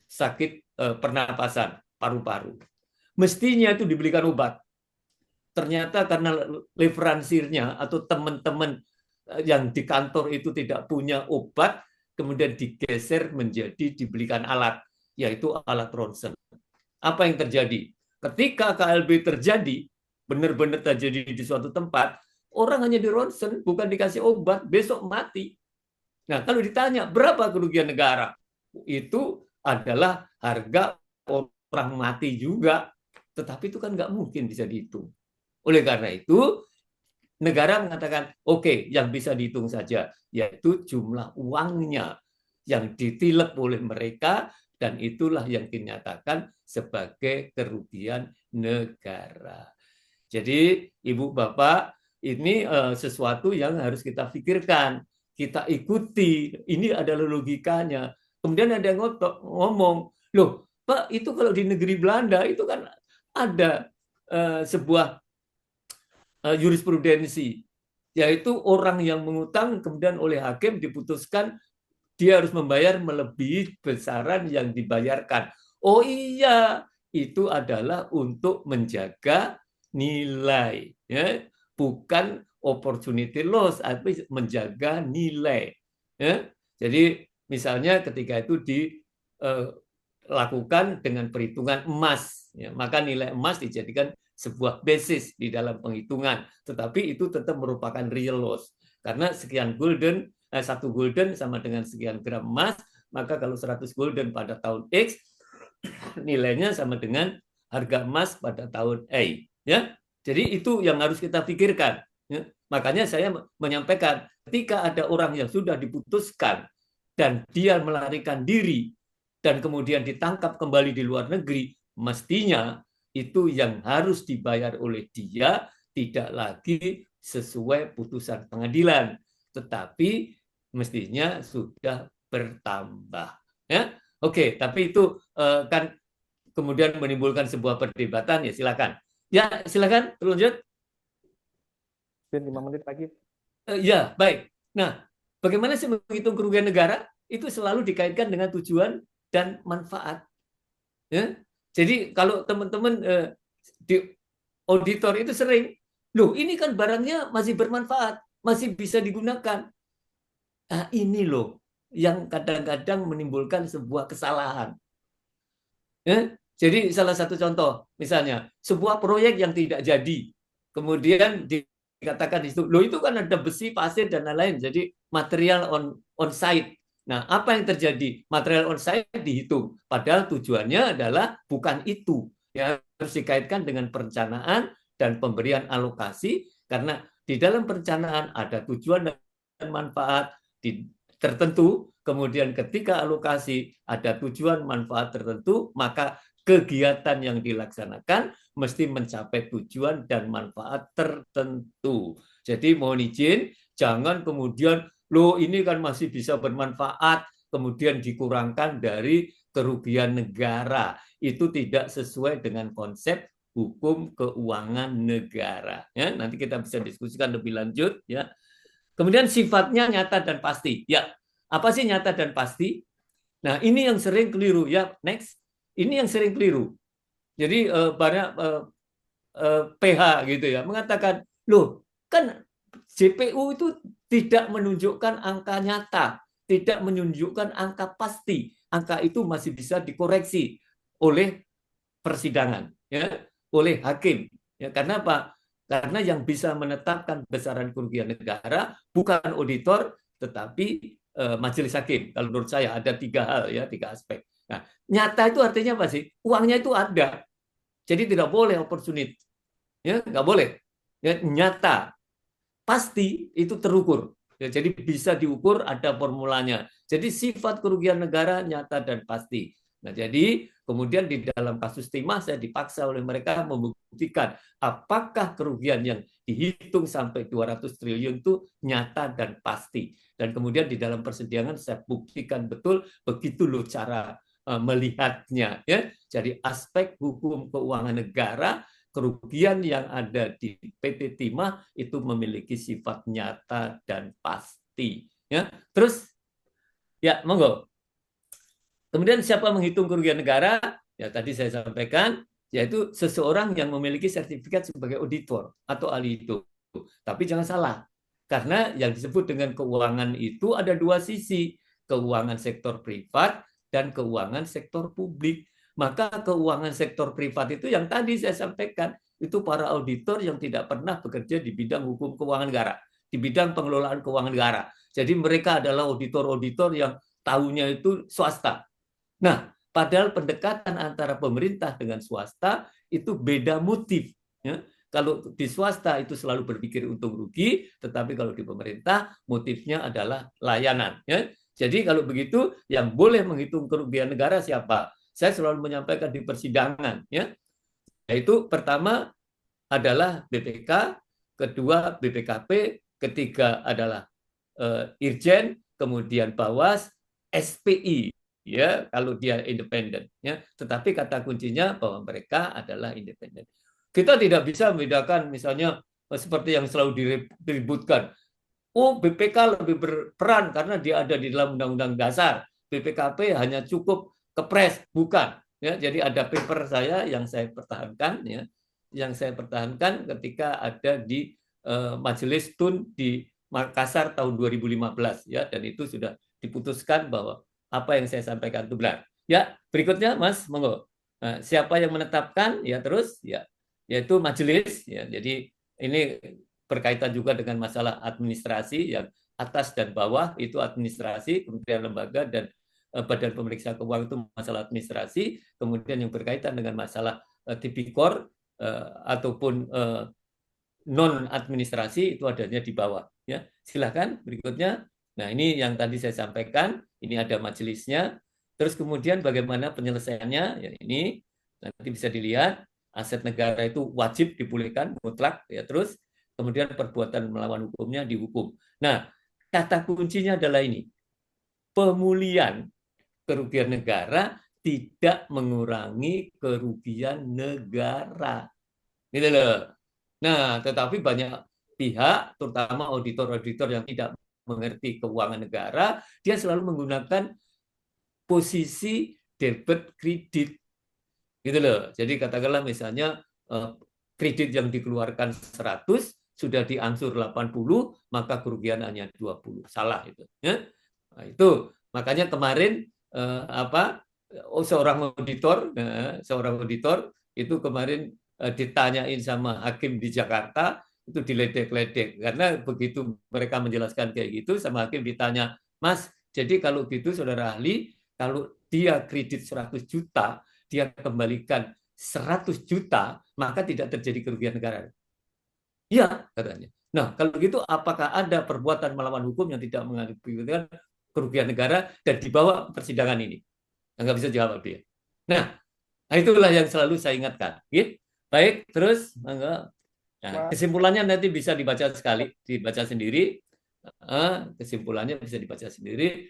sakit pernapasan, paru-paru. Mestinya itu dibelikan obat. Ternyata karena leveransirnya atau teman-teman yang di kantor itu tidak punya obat, kemudian digeser menjadi dibelikan alat, yaitu alat ronsen. Apa yang terjadi? Ketika KLB terjadi, benar-benar terjadi di suatu tempat, orang hanya di ronsen, bukan dikasih obat, besok mati. Nah, kalau ditanya berapa kerugian negara, itu adalah harga orang mati juga. Tetapi itu kan nggak mungkin bisa dihitung. Oleh karena itu, negara mengatakan, oke, yang bisa dihitung saja, yaitu jumlah uangnya yang ditilep oleh mereka, dan itulah yang dinyatakan sebagai kerugian negara. Jadi, Ibu Bapak, ini sesuatu yang harus kita pikirkan, kita ikuti, ini adalah logikanya. Kemudian ada yang ngomong, loh Pak, itu kalau di negeri Belanda, itu kan ada sebuah jurisprudensi, yaitu orang yang mengutang kemudian oleh hakim diputuskan dia harus membayar melebihi besaran yang dibayarkan. Oh iya, itu adalah untuk menjaga nilai, ya, bukan opportunity loss, tapi menjaga nilai. Ya. Jadi misalnya ketika itu dilakukan dengan perhitungan emas, ya, maka nilai emas dijadikan sebuah basis di dalam penghitungan, tetapi itu tetap merupakan real loss karena sekian gulden, 1 gulden sama dengan sekian gram emas, maka kalau 100 gulden pada tahun X nilainya sama dengan harga emas pada tahun Y, ya. Jadi itu yang harus kita pikirkan, ya. Makanya saya menyampaikan ketika ada orang yang sudah diputuskan dan dia melarikan diri dan kemudian ditangkap kembali di luar negeri, mestinya itu yang harus dibayar oleh dia tidak lagi sesuai putusan pengadilan, tetapi mestinya sudah bertambah. Ya, oke. Tapi itu kan kemudian menimbulkan sebuah perdebatan. Ya silakan. Ya silakan. Lanjut. 5 menit lagi. Ya baik. Nah, bagaimana sih menghitung kerugian negara? Itu selalu dikaitkan dengan tujuan dan manfaat. Ya. Jadi kalau teman-teman di auditor itu sering, loh ini kan barangnya masih bermanfaat, masih bisa digunakan. Nah, ini loh yang kadang-kadang menimbulkan sebuah kesalahan. Ya? Jadi salah satu contoh, misalnya sebuah proyek yang tidak jadi, kemudian dikatakan di situ, loh itu kan ada besi, pasir dan lain-lain, jadi material on site. Nah, apa yang terjadi? Material on site dihitung, padahal tujuannya adalah bukan itu. Ya, harus dikaitkan dengan perencanaan dan pemberian alokasi, karena di dalam perencanaan ada tujuan dan manfaat tertentu, kemudian ketika alokasi ada tujuan manfaat tertentu, maka kegiatan yang dilaksanakan mesti mencapai tujuan dan manfaat tertentu. Jadi mohon izin, jangan kemudian, loh ini kan masih bisa bermanfaat, kemudian dikurangkan dari kerugian negara. Itu tidak sesuai dengan konsep hukum keuangan negara. Ya, nanti kita bisa diskusikan lebih lanjut. Ya. Kemudian sifatnya nyata dan pasti. Ya, apa sih nyata dan pasti? Nah, ini yang sering keliru. Ya, next. Ini yang sering keliru. Jadi banyak PH gitu ya mengatakan, loh kan JPU itu tidak menunjukkan angka nyata, tidak menunjukkan angka pasti. Angka itu masih bisa dikoreksi oleh persidangan, ya, oleh hakim. Ya, karena apa? Karena yang bisa menetapkan besaran kerugian negara bukan auditor, tetapi majelis hakim. Kalau menurut saya ada 3 hal, ya, 3 aspek. Nah, nyata itu artinya apa sih? Uangnya itu ada. Jadi tidak boleh opportunity. Ya, nggak boleh. Ya, nyata. Pasti itu terukur. Ya, jadi bisa diukur, ada formulanya. Jadi sifat kerugian negara nyata dan pasti. Nah, jadi kemudian di dalam kasus timah saya dipaksa oleh mereka membuktikan apakah kerugian yang dihitung sampai 200 triliun itu nyata dan pasti. Dan kemudian di dalam persidangan saya buktikan betul begitu loh cara melihatnya, ya. Jadi aspek hukum keuangan negara, kerugian yang ada di PT Timah itu memiliki sifat nyata dan pasti, ya. Terus ya monggo. Kemudian siapa menghitung kerugian negara? Ya tadi saya sampaikan, yaitu seseorang yang memiliki sertifikat sebagai auditor atau ahli hitung. Tapi jangan salah, karena yang disebut dengan keuangan itu ada dua sisi, keuangan sektor privat dan keuangan sektor publik. Maka keuangan sektor privat itu yang tadi saya sampaikan, itu para auditor yang tidak pernah bekerja di bidang hukum keuangan negara, di bidang pengelolaan keuangan negara. Jadi mereka adalah auditor-auditor yang tahunya itu swasta. Nah, padahal pendekatan antara pemerintah dengan swasta itu beda motif. Ya. Kalau di swasta itu selalu berpikir untung rugi, tetapi kalau di pemerintah motifnya adalah layanan. Ya. Jadi kalau begitu, yang boleh menghitung kerugian negara siapa? Saya selalu menyampaikan di persidangan. Ya. Yaitu pertama adalah BPK, kedua BPKP, ketiga adalah Irjen, kemudian Bawas, SPI. Ya, kalau dia independen, ya. Tetapi kata kuncinya bahwa mereka adalah independen. Kita tidak bisa membedakan misalnya seperti yang selalu diributkan. Oh, BPK lebih berperan karena dia ada di dalam Undang-Undang Dasar. BPKP hanya cukup kepres, bukan. Ya, jadi ada paper saya yang saya pertahankan, ya, yang saya pertahankan ketika ada di Majelis Tun di Makassar tahun 2015, ya, dan itu sudah diputuskan bahwa apa yang saya sampaikan itu benar. Ya, berikutnya Mas, monggo. Nah, siapa yang menetapkan? Ya terus, ya, yaitu majelis. Ya, jadi ini berkaitan juga dengan masalah administrasi yang atas dan bawah itu administrasi, kementerian lembaga dan badan pemeriksa keuangan itu masalah administrasi, kemudian yang berkaitan dengan masalah tipikor ataupun non administrasi itu adanya di bawah. Ya, silakan berikutnya. Nah, ini yang tadi saya sampaikan, ini ada majelisnya. Terus kemudian bagaimana penyelesaiannya? Ya ini nanti bisa dilihat, aset negara itu wajib dipulihkan mutlak, ya. Terus kemudian perbuatan melawan hukumnya dihukum. Nah, kata kuncinya adalah ini. Pemulihan kerugian negara tidak mengurangi kerugian negara. Gitu loh. Nah, tetapi banyak pihak, terutama auditor-auditor yang tidak mengerti keuangan negara, dia selalu menggunakan posisi debit kredit. Gitu loh. Jadi katakanlah misalnya kredit yang dikeluarkan 100 sudah diangsur 80, maka kerugian hanya 20. Salah itu. Ya? Nah, itu makanya kemarin seorang auditor itu kemarin ditanyain sama hakim di Jakarta, itu diledek-ledek karena begitu mereka menjelaskan kayak gitu sama hakim ditanya, Mas, jadi kalau gitu saudara ahli, kalau dia kredit 100 juta, dia kembalikan 100 juta, maka tidak terjadi kerugian negara. Iya, katanya. Nah, kalau gitu apakah ada perbuatan melawan hukum yang tidak mengakibatkan kerugian negara dan dibawa persidangan ini? Nggak bisa jawab dia. Nah, itulah yang selalu saya ingatkan. Gitu. Baik, terus nah, kesimpulannya nanti bisa dibaca sendiri. Kesimpulannya bisa dibaca sendiri.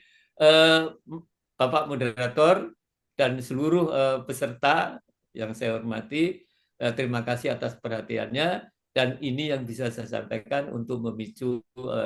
Bapak moderator dan seluruh peserta yang saya hormati, terima kasih atas perhatiannya. Dan ini yang bisa saya sampaikan untuk memicu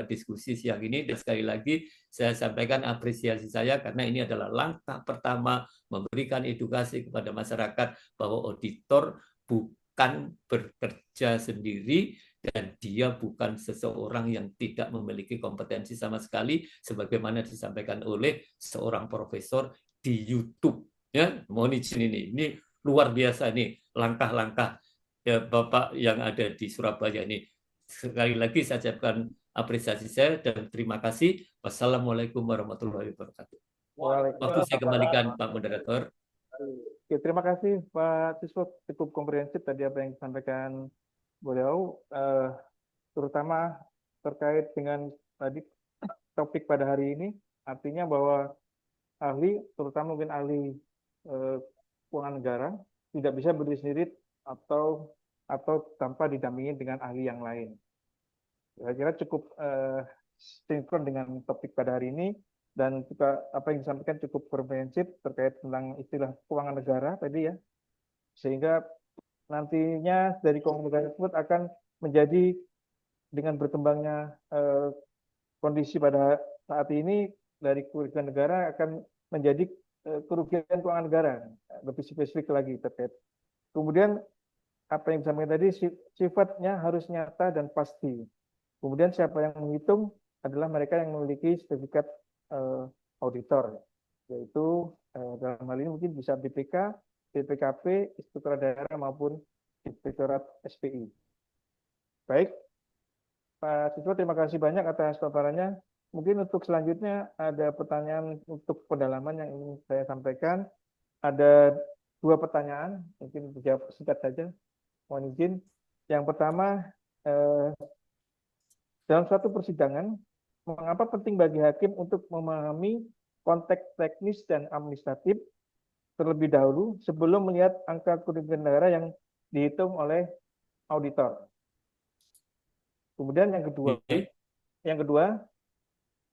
diskusi siang ini. Dan sekali lagi saya sampaikan apresiasi saya karena ini adalah langkah pertama memberikan edukasi kepada masyarakat bahwa auditor bukan bekerja sendiri dan dia bukan seseorang yang tidak memiliki kompetensi sama sekali sebagaimana disampaikan oleh seorang profesor di YouTube. Ya, mohon izin ini luar biasa nih langkah-langkah ya Bapak yang ada di Surabaya ini. Sekali lagi saya ucapkan apresiasi saya dan terima kasih. Wassalamualaikum warahmatullahi wabarakatuh. Waktu saya kembalikan Pak Moderator. Oke, terima kasih Pak Siswo, cukup komprehensif tadi apa yang disampaikan beliau, terutama terkait dengan tadi topik pada hari ini, artinya bahwa ahli, terutama mungkin ahli eh, keuangan negara tidak bisa berdiri sendiri atau tanpa didampingi dengan ahli yang lain. Saya kira cukup sinkron dengan topik pada hari ini, dan juga apa yang disampaikan cukup komprehensif terkait tentang istilah keuangan negara tadi ya, sehingga nantinya dari keuangan negara tersebut akan menjadi, dengan berkembangnya kondisi pada saat ini, dari kerugian negara akan menjadi kerugian keuangan negara, lebih spesifik lagi terkait. Kemudian apa yang disampaikan tadi sifatnya harus nyata dan pasti. Kemudian siapa yang menghitung adalah mereka yang memiliki sertifikat auditor, yaitu dalam hal ini mungkin bisa BPK, BPKP, Inspektorat Daerah maupun Inspektorat SPI. Baik, Pak Siswa, terima kasih banyak atas paparannya. Mungkin untuk selanjutnya ada pertanyaan untuk pendalaman yang ingin saya sampaikan. Ada 2 pertanyaan, mungkin dijawab singkat saja. Mohon izin. Yang pertama, dalam suatu persidangan, mengapa penting bagi hakim untuk memahami konteks teknis dan administratif terlebih dahulu sebelum melihat angka kerugian negara yang dihitung oleh auditor? Kemudian yang kedua,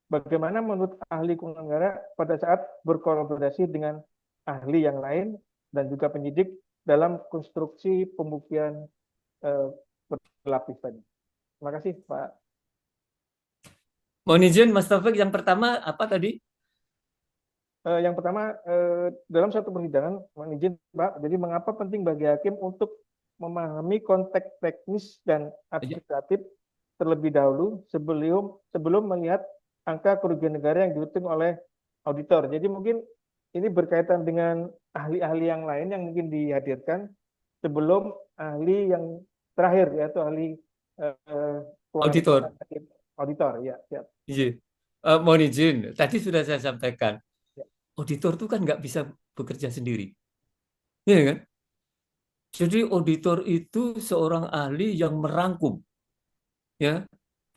bagaimana menurut ahli keuangan negara pada saat berkolaborasi dengan ahli yang lain dan juga penyidik dalam konstruksi pembuktian berlapis tadi? Terima kasih, Pak. Mohon izin, Mas Taufik, yang pertama apa tadi? Yang pertama, dalam satu persidangan, mohon izin Pak, jadi mengapa penting bagi hakim untuk memahami konteks teknis dan administratif terlebih dahulu sebelum melihat angka kerugian negara yang dihitung oleh auditor. Jadi mungkin ini berkaitan dengan ahli-ahli yang lain yang mungkin dihadirkan sebelum ahli yang terakhir, yaitu ahli Auditor. Auditor, ya. Siap. Mohon izin, tadi sudah saya sampaikan, Ya. auditor itu kan nggak bisa bekerja sendiri, ya kan? Jadi auditor itu seorang ahli yang merangkum, ya.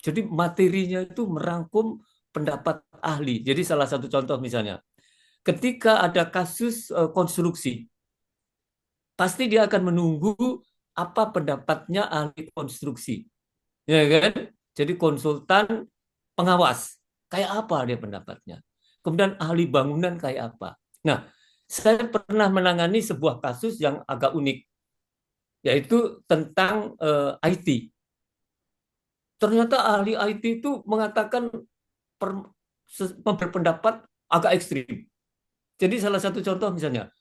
Jadi materinya itu merangkum pendapat ahli. Jadi salah satu contoh misalnya, ketika ada kasus konstruksi, pasti dia akan menunggu apa pendapatnya ahli konstruksi, ya kan? Jadi konsultan pengawas, kayak apa dia pendapatnya. Kemudian ahli bangunan kayak apa. Nah, saya pernah menangani sebuah kasus yang agak unik, yaitu tentang IT. Ternyata ahli IT itu mengatakan berpendapat agak ekstrim. Jadi salah satu contoh misalnya,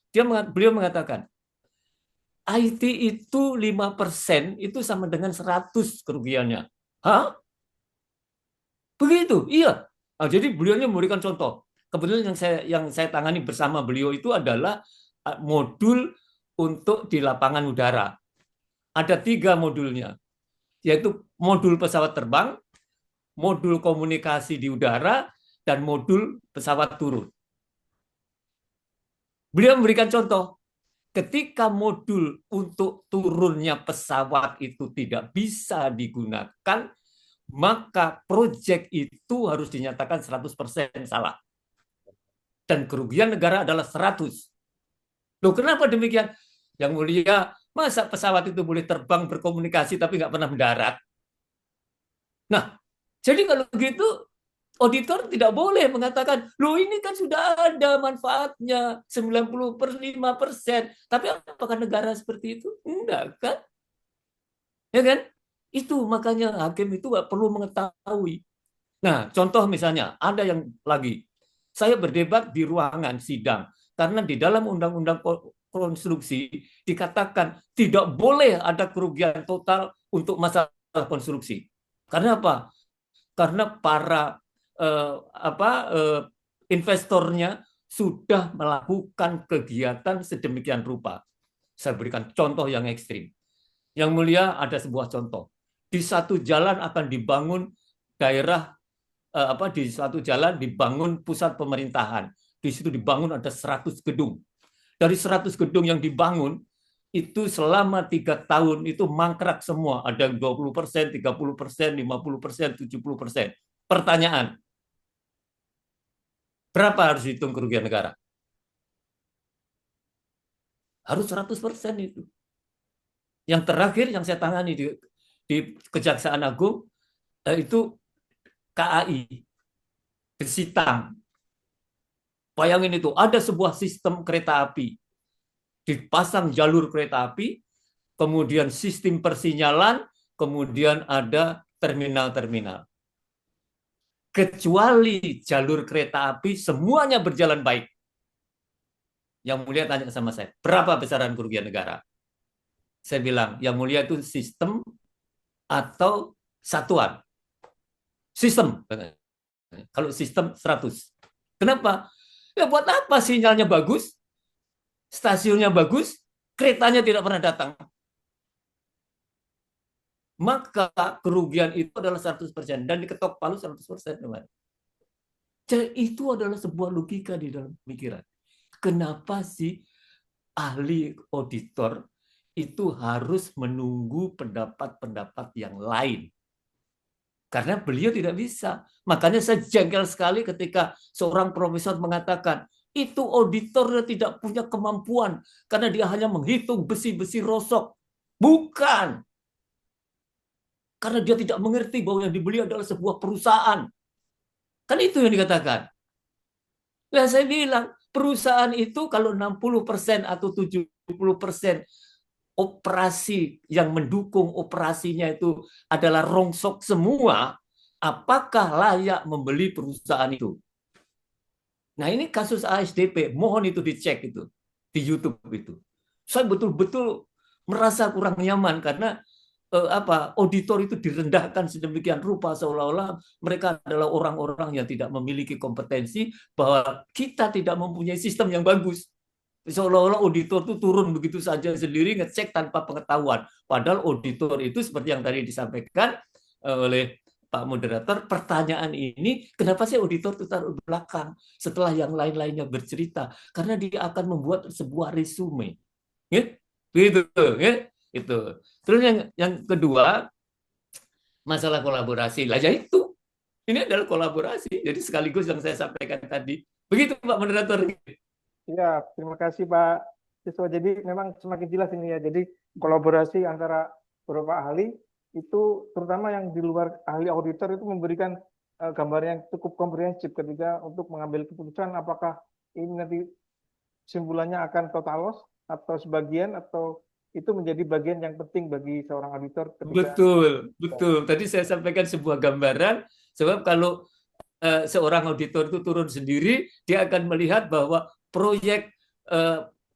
beliau mengatakan, IT itu 5% itu sama dengan 100 kerugiannya. Hah? Begitu, iya. Nah, jadi beliau memberikan contoh. Kebetulan yang saya tangani bersama beliau itu adalah modul untuk di lapangan udara. Ada 3 modulnya, yaitu modul pesawat terbang, modul komunikasi di udara, dan modul pesawat turun. Beliau memberikan contoh, ketika modul untuk turunnya pesawat itu tidak bisa digunakan, maka proyek itu harus dinyatakan 100% salah. Dan kerugian negara adalah 100. Loh, kenapa demikian? Yang mulia, masa pesawat itu boleh terbang berkomunikasi tapi nggak pernah mendarat? Nah, jadi kalau gitu, auditor tidak boleh mengatakan, loh ini kan sudah ada manfaatnya 95%, tapi apakah negara seperti itu? Enggak kan? Ya kan? Itu makanya hakim itu perlu mengetahui. Nah, contoh misalnya, ada yang lagi, saya berdebat di ruangan sidang, karena di dalam undang-undang konstruksi dikatakan tidak boleh ada kerugian total untuk masalah konstruksi. Karena apa? Karena para investornya sudah melakukan kegiatan sedemikian rupa. Saya berikan contoh yang ekstrim. Yang mulia, ada sebuah contoh. Di satu jalan akan dibangun daerah, di satu jalan dibangun pusat pemerintahan. Di situ dibangun ada 100 gedung. Dari 100 gedung yang dibangun, itu selama 3 tahun itu mangkrak semua. Ada 20%, 30%, 50%, 70%. Pertanyaan, berapa harus dihitung kerugian negara? Harus 100% itu. Yang terakhir yang saya tangani di Kejaksaan Agung itu KAI, Gesitang. Bayangin itu, ada sebuah sistem kereta api. Dipasang jalur kereta api, kemudian sistem persinyalan, kemudian ada terminal-terminal. Kecuali jalur kereta api, semuanya berjalan baik. Yang Mulia tanya sama saya, berapa besaran kerugian negara? Saya bilang, Yang Mulia itu sistem atau satuan? Sistem. Kalau sistem 100. Kenapa? Ya buat apa sinyalnya bagus, stasiunnya bagus, keretanya tidak pernah datang. Maka kerugian itu adalah 100% dan diketok palu 100%. Teman. Jadi itu adalah sebuah logika di dalam pikiran. Kenapa sih ahli auditor itu harus menunggu pendapat-pendapat yang lain? Karena beliau tidak bisa. Makanya saya jengkel sekali ketika seorang profesor mengatakan, itu auditor tidak punya kemampuan karena dia hanya menghitung besi-besi rosok. Bukan. Karena dia tidak mengerti bahwa yang dibeli adalah sebuah perusahaan. Kan itu yang dikatakan. Nah, saya bilang, perusahaan itu kalau 60% atau 70% operasi yang mendukung operasinya itu adalah rongsok semua, apakah layak membeli perusahaan itu? Nah, ini kasus ASDP, mohon itu dicek itu di YouTube itu. Saya betul-betul merasa kurang nyaman karena auditor itu direndahkan sedemikian rupa seolah-olah mereka adalah orang-orang yang tidak memiliki kompetensi, bahwa kita tidak mempunyai sistem yang bagus. Seolah-olah auditor itu turun begitu saja sendiri ngecek tanpa pengetahuan. Padahal auditor itu seperti yang tadi disampaikan oleh Pak Moderator, pertanyaan ini kenapa sih auditor itu taruh belakang setelah yang lain-lainnya bercerita? Karena dia akan membuat sebuah resume. Ya? Gitu, ya? Itu. Terus yang kedua, masalah kolaborasi. Lah ya itu. Ini adalah kolaborasi. Jadi sekaligus yang saya sampaikan tadi. Begitu Pak Moderator. Ya, terima kasih Pak Siswa. Jadi memang semakin jelas ini ya. Jadi kolaborasi antara beberapa ahli itu, terutama yang di luar ahli auditor, itu memberikan gambaran yang cukup komprehensif ketika untuk mengambil keputusan apakah ini nanti simpulannya akan total loss atau sebagian, atau itu menjadi bagian yang penting bagi seorang auditor ketika Betul. Tadi saya sampaikan sebuah gambaran, sebab kalau seorang auditor itu turun sendiri, dia akan melihat bahwa proyek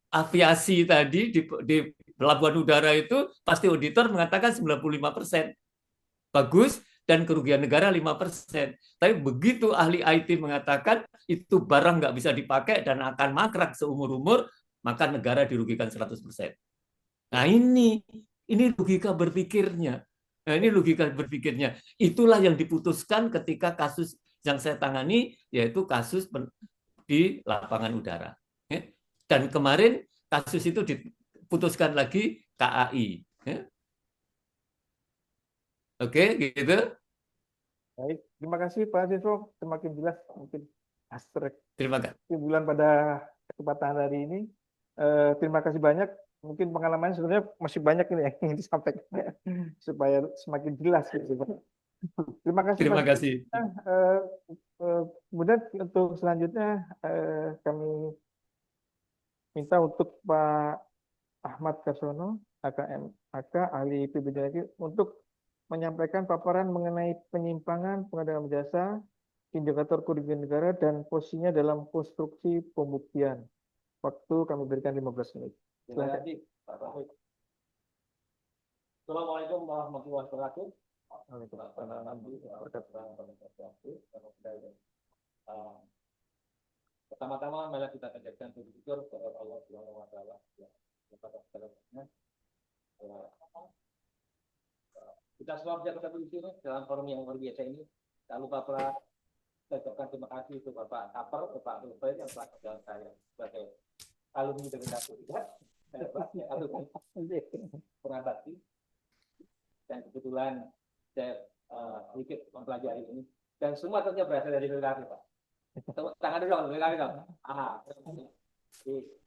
aviasi tadi di pelabuhan udara itu pasti auditor mengatakan 95% bagus dan kerugian negara 5%. Tapi begitu ahli IT mengatakan itu barang nggak bisa dipakai dan akan mangkrak seumur-umur, maka negara dirugikan 100%. Nah ini logika berpikirnya. Nah, ini logika berpikirnya. Itulah yang diputuskan ketika kasus yang saya tangani, yaitu kasus di lapangan udara. Dan kemarin kasus itu diputuskan lagi KAI. Oke, gitu. baik, terima kasih Pak Siswa, semakin jelas mungkin abstrak Terima kasih. kesimpulan pada kesempatan hari ini. Terima kasih banyak. Mungkin pengalamannya sebenarnya masih banyak ini yang ingin disampaikan supaya semakin jelas gitu Pak. Terima kasih Terima Pak. kasih. Kemudian untuk selanjutnya kami minta untuk Pak Ahmad Karsono, AKM, ahli PBDI, untuk menyampaikan paparan mengenai penyimpangan pengadaan jasa, indikator kerugian negara, dan posisinya dalam konstruksi pembuktian. Waktu kami berikan 15 menit. Silakan. Assalamualaikum warahmatullahi wabarakatuh. Pertama-tama marilah kita panjatkan puji syukur kepada Allah Subhanahu wa taala atas segala-galanya. Kita semua bisa berkata di sini dalam forum yang luar biasa ini. Tak lupa pula saya ucapkan terima kasih untuk Bapak Kapal, Bapak Lufay yang telah menjalankan saya sebagai alumni dari Satu juga. Ada kelasnya alumni pernah bakti. Dan kebetulan saya sedikit mempelajari ini. Dan semua tentunya berasal dari negara Pak. Tangan dulu dong, negara dong.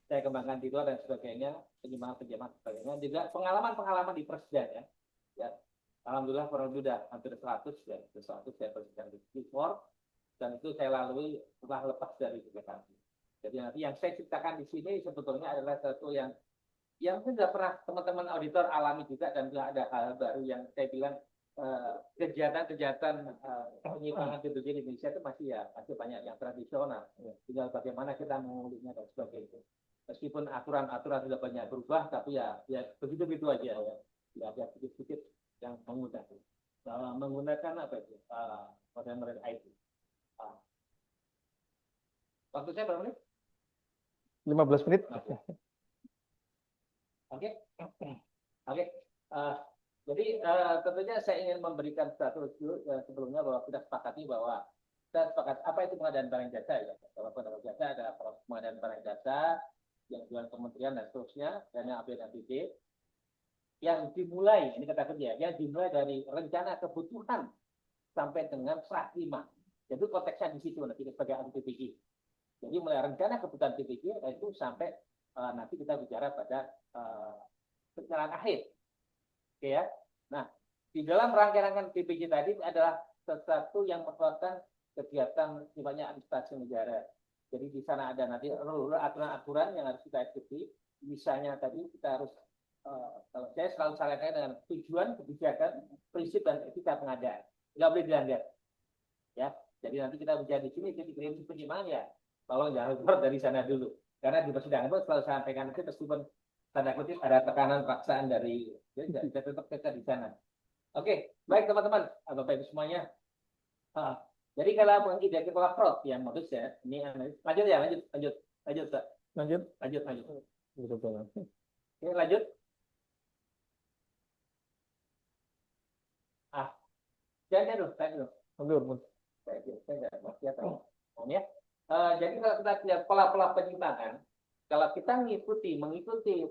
saya kembangkan di luar dan sebagainya, penyimpanan sebagainya, juga pengalaman-pengalaman di Persda ya. Alhamdulillah kurang lebih sudah hampir 100 ya, 100 saya Presiden di Sport, dan itu saya lalui setelah lepas dari BPKB. Jadi nanti yang saya ceritakan di sini sebetulnya adalah satu yang sudah pernah teman-teman auditor alami juga, dan juga ada hal baru yang saya bilang kegiatan-kegiatan penyimpangan PBJ di Indonesia itu masih banyak yang tradisional. Tinggal bagaimana kita menguliknya dan sebagainya. Meskipun aturan-aturan sudah banyak berubah, tapi ya begitu-begitu aja ya. Ya sedikit-sedikit yang menggunakan apa itu modern IT. Waktu saya berapa menit? 15 menit. Oke. Jadi tentunya saya ingin memberikan satu sebelumnya bahwa kita sepakati bahwa kita sepakat apa itu pengadaan barang jasa ya. Kalau pengadaan jasa ada pengadaan barang jasa yang jualan kementerian dan seterusnya, dan yang APBD yang dimulai, ini kata kerja, yang dimulai dari rencana kebutuhan sampai dengan serah terima. Jadi konteksnya di situ nanti sebagai PPG. Jadi mulai rencana kebutuhan PPG itu sampai nanti kita bicara pada penyerahan akhir. Oke ya. Nah, di dalam rangkaian PPG tadi adalah sesuatu yang merupakan kegiatan sifatnya administrasi negara. Jadi di sana ada nanti aturan-aturan yang harus kita ikuti. Misalnya tadi kita harus, kalau saya selalu sarankan dengan tujuan, kebijakan, prinsip dan etika pengadaan. Nggak boleh dilanggar. Ya, jadi nanti kita bicara di sini prinsip penyimpanan ya. Tolong jangan keluar dari sana dulu. Karena di persidangan itu selalu sampaikan itu meskipun tanda kutip ada tekanan paksaan dari, jadi tidak tetap kita di sana. Oke, baik teman-teman, Bapak Ibu semuanya. Jadi kalau menghindari pola fraud yang modus ya, ini lanjut ya, lanjut. Pak. Lanjut. Oke, lanjut. Jangan dulu, saya dulu. Saya nggak masih tahu. Ya. Jadi kalau kita lihat pola-pola penyimpangan, kalau kita mengikuti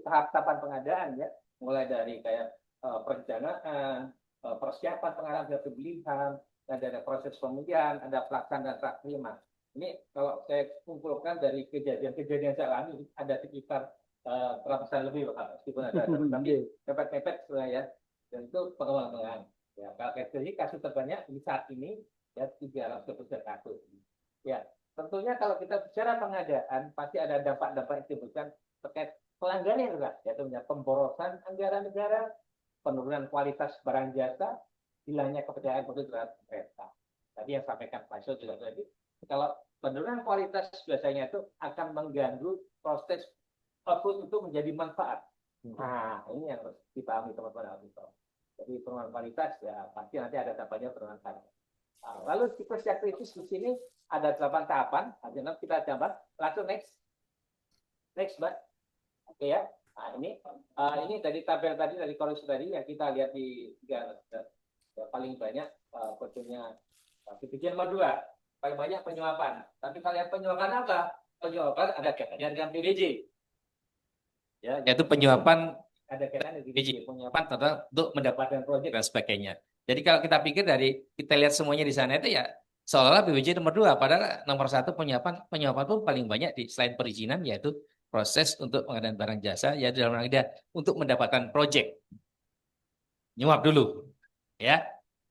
tahap-tahapan pengadaan ya, mulai dari kayak perencanaan, persiapan pengadaan pembelian, ada proses pemilihan, ada pelaksanaan serah terima. Ini kalau saya kumpulkan dari kejadian saya alami ada sekitar 100-an lebih, meskipun ada tapi mepet-mepet ya. Dan itu pengembangan. Ya, kalau kasus terbanyak di saat ini ya 300 kasus. Ya, tentunya kalau kita bicara pengadaan pasti ada dampak-dampak yang ditimbulkan terkait pelanggaran juga, yaitu pemborosan anggaran negara, penurunan kualitas barang jasa, hilangnya kepercayaan publik terhadap pemerintah. Tadi yang sampaikan Pak Syul juga tadi, kalau penurunan kualitas biasanya itu akan mengganggu proses output itu menjadi manfaat. Nah, ini yang harus dipahami teman-teman auditor. Jadi penurunan kualitas ya pasti nanti ada dampaknya penurunan kualitas. Lalu siklus yang kritis di sini ada 8 tahapan. Nanti kita gambar. Langsung next, Mbak. Oke ya. Nah, ini dari tabel tadi dari korupsi tadi yang kita lihat di paling banyak fotonya PPJ nomor 2, paling banyak penyuapan. Tapi kalau yang penyuapan apa? Penyuapan ada kaitannya dengan PBJ. Ya, yaitu penyuapan ada kaitannya dengan PBJ. Penyuapan untuk mendapatkan proyek dan sebagainya. Jadi kalau kita pikir kita lihat semuanya di sana itu ya seolah-olah PBJ nomor 2, padahal nomor 1 penyuapan pun paling banyak selain perizinan yaitu proses untuk pengadaan barang jasa ya dalam rangka untuk mendapatkan proyek. Nyuap dulu. Ya,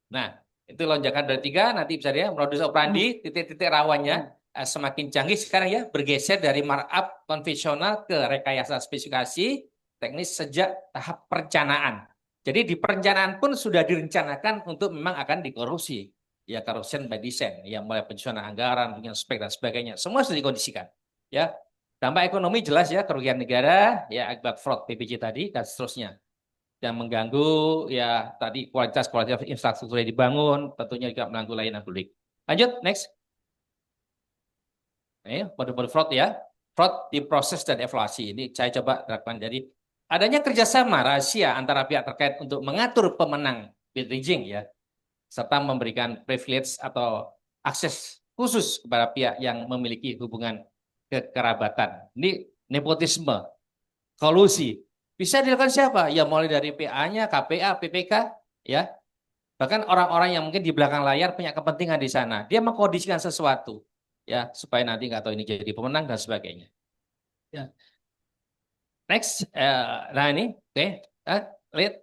nah itu lonjakan dari 3 nanti bisa dia modus operandi titik-titik rawannya semakin canggih sekarang ya bergeser dari markup konvensional ke rekayasa spesifikasi teknis sejak tahap perencanaan. Jadi di perencanaan pun sudah direncanakan untuk memang akan dikorupsi ya corruption by design yang mulai penyusunan anggaran, punya spek dan sebagainya semua sudah dikondisikan ya. Dampak ekonomi jelas ya kerugian negara ya akibat fraud PPJ tadi dan seterusnya. Yang mengganggu ya tadi kualitas infrastruktur yang dibangun, tentunya juga mengganggu layanan publik. Lanjut, next. Model fraud ya. Fraud di proses dan evaluasi. Ini saya coba terapkan. Jadi adanya kerjasama rahasia antara pihak terkait untuk mengatur pemenang bidding ya, serta memberikan privilege atau akses khusus kepada pihak yang memiliki hubungan kekerabatan. Ini nepotisme, kolusi. Bisa dilakukan siapa? Ya mulai dari PA-nya, KPA, PPK, ya. Bahkan orang-orang yang mungkin di belakang layar punya kepentingan di sana. Dia mengkondisikan sesuatu, ya, supaya nanti nggak tahu ini jadi pemenang dan sebagainya. Ya. Next, nah ini, oke, lihat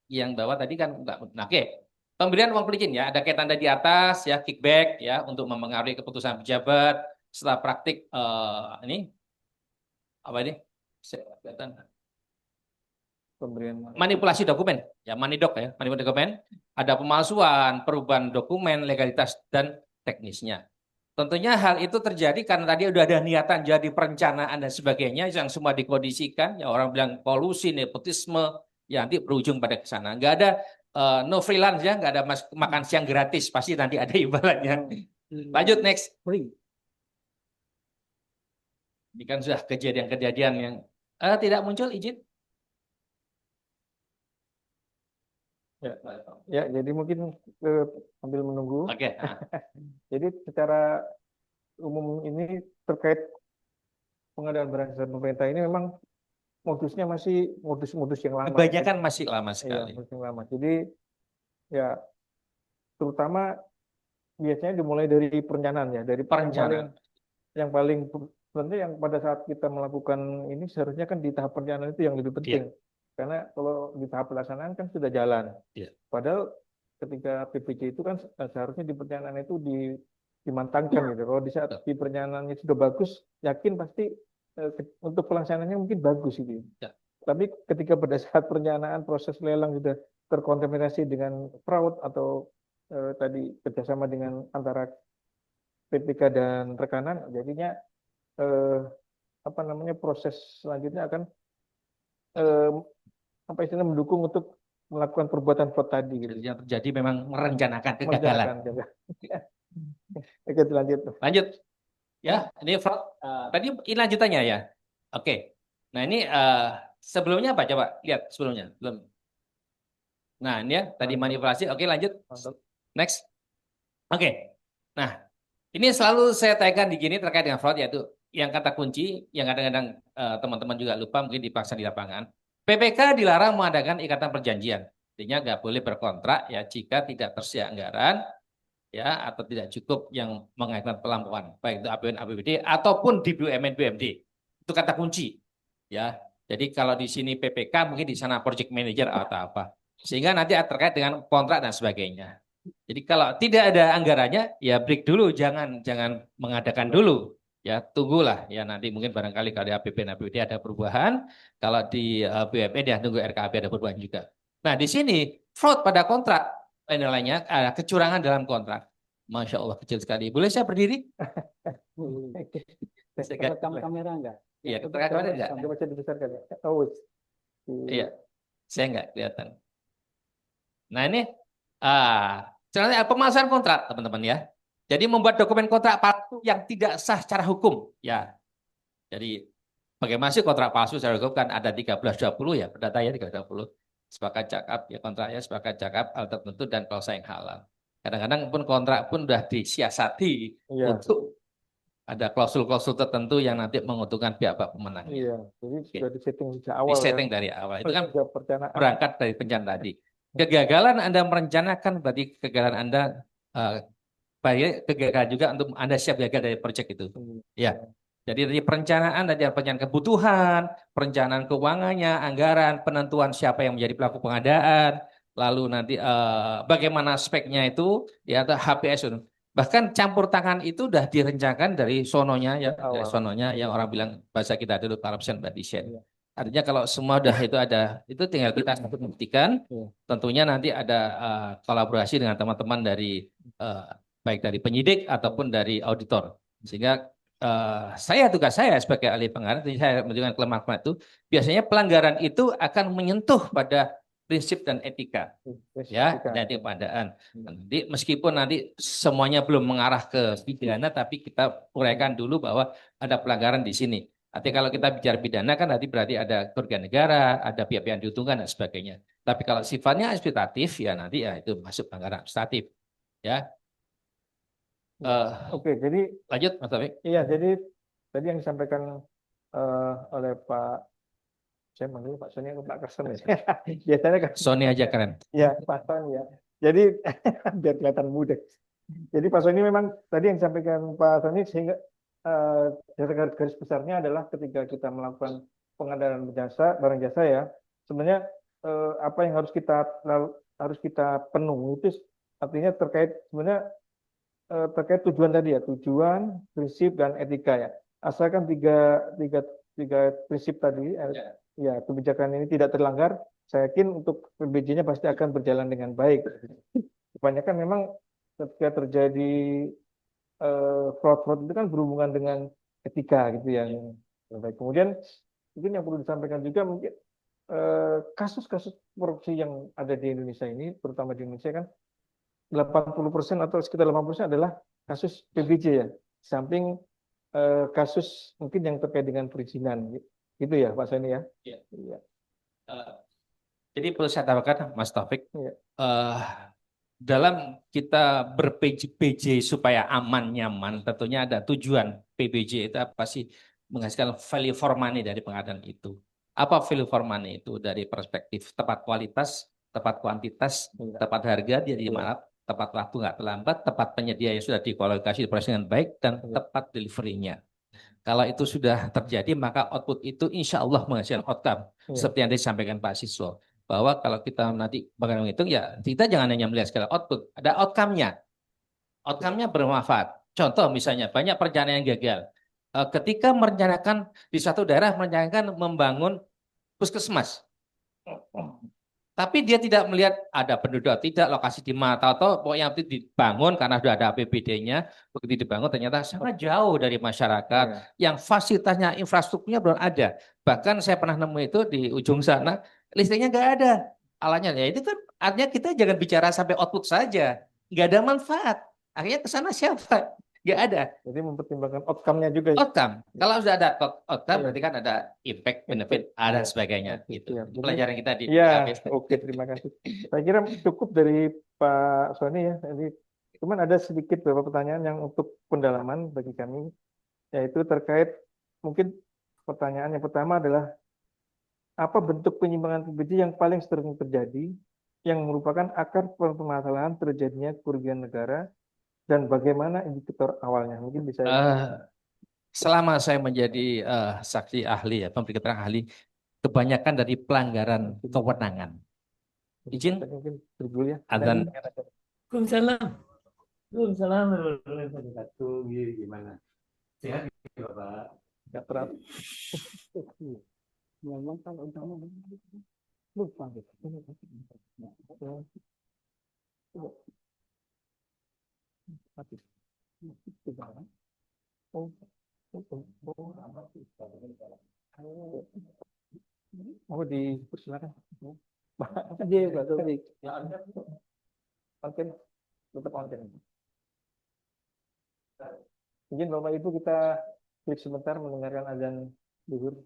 yang bawah tadi kan enggak. Nah, oke. Pemberian uang pelicin ya, ada kayak tanda di atas ya, kickback ya untuk mempengaruhi keputusan pejabat. Setelah praktik ini apa ini? Kelihatan. Pemberian Manipulasi dokumen ya, manidok ya, manipulasi dokumen, ada pemalsuan, perubahan dokumen, legalitas dan teknisnya. Tentunya hal itu terjadi karena tadi udah ada niatan jadi perencanaan dan sebagainya yang semua dikondisikan ya, orang bilang kolusi, nepotisme ya, nanti berujung pada ke sana. Nggak ada no freelance ya, nggak ada makan siang gratis, pasti nanti ada imbalannya. Lanjut next. Ini kan sudah kejadian-kejadian yang tidak muncul, izin. Ya, jadi mungkin sambil menunggu. Oke. Jadi secara umum ini terkait pengadaan barang jasa pemerintah ini memang modusnya masih modus-modus yang lama. Kebanyakan masih lama Iya, sekali. modus yang lama. Jadi ya terutama biasanya dimulai dari perencanaan ya, dari Perencanaan. yang paling sebenarnya yang pada saat kita melakukan ini seharusnya kan di tahap perencanaan itu yang lebih penting. Karena kalau di tahap pelaksanaan kan sudah jalan. Iya. Padahal ketika PPC itu kan seharusnya di perencanaan itu dimantangkan gitu. Kalau di saat di perencanaannya sudah bagus, yakin pasti untuk pelaksanaannya mungkin bagus itu. Ya. Tapi ketika pada saat perencanaan proses lelang sudah terkontaminasi dengan fraud atau tadi kerjasama dengan antara PPK dan rekanan, jadinya proses selanjutnya akan mendukung untuk melakukan perbuatan fraud tadi gitu. Yang terjadi memang merencanakan kegagalan. Oke, lanjut. Lanjut. Ya, ini fraud. Tadi ini lanjutannya ya. Oke. Nah, ini sebelumnya apa? Coba lihat sebelumnya. Belum. Nah, ini ya tadi manipulasi. Oke, lanjut. Next. Oke. Nah, ini selalu saya tanyakan di gini terkait dengan fraud, yaitu yang kata kunci yang kadang-kadang teman-teman juga lupa, mungkin dipaksa di lapangan. PPK dilarang mengadakan ikatan perjanjian. Artinya nggak boleh berkontrak ya jika tidak tersedia anggaran ya atau tidak cukup yang mengaitkan pelampauan, baik itu APBN, APBD ataupun di BUMN, BUMD. Itu kata kunci ya. Jadi kalau di sini PPK, mungkin di sana project manager atau apa. Sehingga nanti terkait dengan kontrak dan sebagainya. Jadi kalau tidak ada anggarannya ya break dulu, jangan mengadakan dulu. Ya, tunggulah ya, nanti mungkin barangkali kalau di APBN, APBD ada perubahan, kalau di BUMN ya tunggu RKAP ada perubahan juga. Nah, di sini fraud pada kontrak, nilainya ada kecurangan dalam kontrak. Masya Allah, kecil sekali. Boleh saya berdiri? Rekam kamera enggak? Iya, rekam kamera enggak? Coba saya dibesarkan ya. Oh, iya, saya enggak kelihatan. Nah, ini sebenarnya pemalsuan kontrak, teman-teman ya. Jadi membuat dokumen kontrak palsu yang tidak sah secara hukum, ya. Jadi bagaimana sih kontrak palsu secara hukum? Kan ada 1320 ya, perdata ya 1320. Sepakat cakap ya, kontraknya sepakat cakap hal tertentu dan klausa yang halal. Kadang-kadang pun kontrak pun sudah disiasati untuk ada klausul-klausul tertentu yang nanti menguntungkan pihak pemenang. Iya, jadi sudah disetting sejak awal. Disetting dari awal. Itu kan perencanaan. berangkat dari perencanaan tadi. Kegagalan Anda merencanakan berarti kegagalan Anda baik kegagalan juga untuk Anda siap gagal dari proyek itu. Ya. Jadi dari perencanaan dan perencanaan kebutuhan, perencanaan keuangannya, anggaran, penentuan siapa yang menjadi pelaku pengadaan, lalu nanti bagaimana speknya itu ya, atau HPS itu. Bahkan campur tangan itu sudah direncanakan dari sononya ya, dari sononya yang orang bilang bahasa kita dulu corruption by design. Artinya kalau semua udah itu ada, itu tinggal kita buktikan. Tentunya nanti ada kolaborasi dengan teman-teman dari baik dari penyidik ataupun dari auditor. Sehingga tugas saya sebagai ahli pengarah, saya menunjukkan kelemahan itu, biasanya pelanggaran itu akan menyentuh pada prinsip dan etika, ya, dan etika pengadaan. Nanti meskipun nanti semuanya belum mengarah ke pidana, tapi kita uraikan dulu bahwa ada pelanggaran di sini. Nanti kalau kita bicara pidana kan nanti berarti ada kerugian negara, ada pihak-pihak yang diuntungkan dan sebagainya. Tapi kalau sifatnya administratif ya nanti ya itu masuk pelanggaran administratif, ya. Oke, jadi lanjut Mas Taufik. Iya, jadi tadi yang disampaikan oleh Pak, saya manggil Pak Sony atau Pak Karsen ya. Biasanya kan Sony aja keren. Ya, Pak Sony ya. Jadi biar kelihatan muda. Jadi Pak Sony memang tadi yang disampaikan Pak Sony sehingga garis besarnya adalah ketika kita melakukan pengadaan jasa, barang jasa ya, sebenarnya apa yang harus kita penuhi itu artinya terkait sebenarnya terkait tujuan tadi ya, tujuan, prinsip dan etika ya. Asalkan tiga, tiga prinsip tadi, ya kebijakan ini tidak terlanggar, saya yakin untuk PBJ-nya pasti akan berjalan dengan baik. Kebanyakan memang ketika terjadi fraud-fraud itu kan berhubungan dengan etika gitu ya. Baik. Kemudian mungkin yang perlu disampaikan juga mungkin kasus-kasus korupsi yang ada di Indonesia ini, terutama di Indonesia kan 80% atau sekitar 80% adalah kasus PBJ ya. Di samping kasus mungkin yang terkait dengan perizinan gitu ya Pak Seni ya. Iya. Iya. Jadi perlu saya tambahkan Mas Taufik, Iya. dalam kita ber-PJ supaya aman nyaman, tentunya ada tujuan PBJ itu apa sih? Menghasilkan value for money dari pengadaan itu. Apa value for money itu dari perspektif tepat kualitas, tepat kuantitas, Iya. tepat harga dia di Iya. mana, tepat waktu nggak terlambat, tepat penyedia yang sudah dikualifikasi diproses dengan baik, dan Iya. tepat delivery-nya. Kalau itu sudah terjadi, maka output itu insya Allah menghasilkan outcome. Iya. Seperti yang disampaikan Pak Siswo. Bahwa kalau kita nanti bagaimana menghitung, ya kita jangan hanya melihat sekadar output. Ada outcome-nya. Outcome-nya bermanfaat. Contoh misalnya, banyak perencanaan yang gagal. Ketika merencanakan di suatu daerah, merencanakan membangun puskesmas. Tapi dia tidak melihat ada penduduk, tidak lokasi di mana, tahu-tahu pokoknya itu dibangun karena sudah ada APBD-nya, begitu dibangun ternyata sangat jauh dari masyarakat, Iya. yang fasilitasnya, infrastrukturnya belum ada. Bahkan saya pernah nemu itu di ujung sana, listriknya nggak ada. Alatnya, ya itu kan artinya kita jangan bicara sampai output saja, nggak ada manfaat. Akhirnya ke sana siapa? Nggak ada. Jadi mempertimbangkan outcome-nya juga. Outcome. Kalau sudah ada outcome, Iya. berarti kan ada impact, benefit, ada Iya. sebagainya. Oke, Gitu. siap. Itu pelajaran kita di Iya, PKB. oke, terima kasih. Saya kira cukup dari Pak Sony ya. Jadi, cuman ada sedikit beberapa pertanyaan yang untuk pendalaman bagi kami, yaitu terkait mungkin pertanyaan yang pertama adalah apa bentuk penyimpangan PBJ yang paling sering terjadi, yang merupakan akar permasalahan terjadinya kerugian negara, dan bagaimana indikator awalnya? Mungkin bisa. Selama saya menjadi saksi ahli ya, pemberi keterangan ahli, kebanyakan dari pelanggaran kewenangan. Izin Mungkin dulu ya. azan. Waalaikumsalam. Waalaikumsalam warahmatullahi wabarakatuh. Gimana? Sehat ya, Bapak? Nggak teratur. Memang kalau utama lupa gitu. Oh, dipersilakan. Aja Pak Taufik. Konten, tetap konten. Mungkin Bapak Ibu kita break sebentar mendengarkan azan zuhur.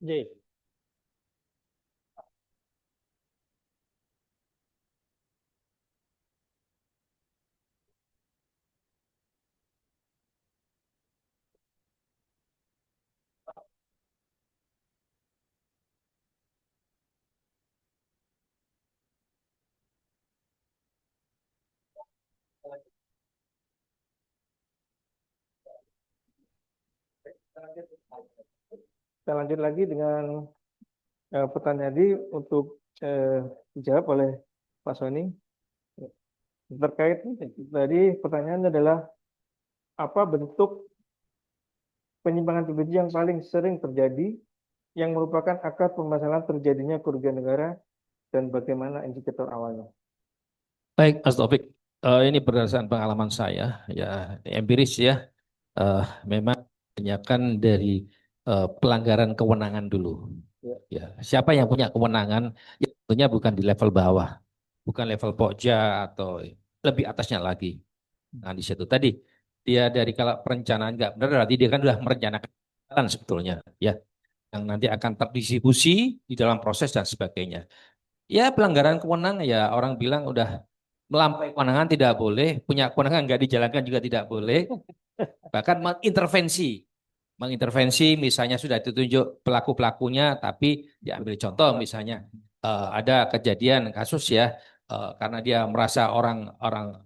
J. Kita lanjut lagi dengan pertanyaan tadi untuk dijawab oleh Pak Sony. Terkait tadi pertanyaannya adalah apa bentuk penyimpangan PBJ yang paling sering terjadi yang merupakan akar permasalahan terjadinya kerugian negara dan bagaimana indikator awalnya? Baik, Mas Taufik. Ini berdasarkan pengalaman saya, ya empiris ya. Memang kebanyakan dari pelanggaran kewenangan dulu. Ya, siapa yang punya kewenangan? Ya, tentunya bukan di level bawah, bukan level pokja atau lebih atasnya lagi. Nah, di situ tadi dia dari kalau perencanaan nggak benar, berarti dia kan sudah merencanakan jalan sebetulnya, ya, yang nanti akan terdistribusi di dalam proses dan sebagainya. Ya, pelanggaran kewenangan ya orang bilang udah melampaui kewenangan tidak boleh, punya kewenangan nggak dijalankan juga tidak boleh, bahkan mengintervensi misalnya sudah ditunjuk pelaku-pelakunya tapi diambil contoh misalnya ada kejadian kasus ya karena dia merasa orang-orang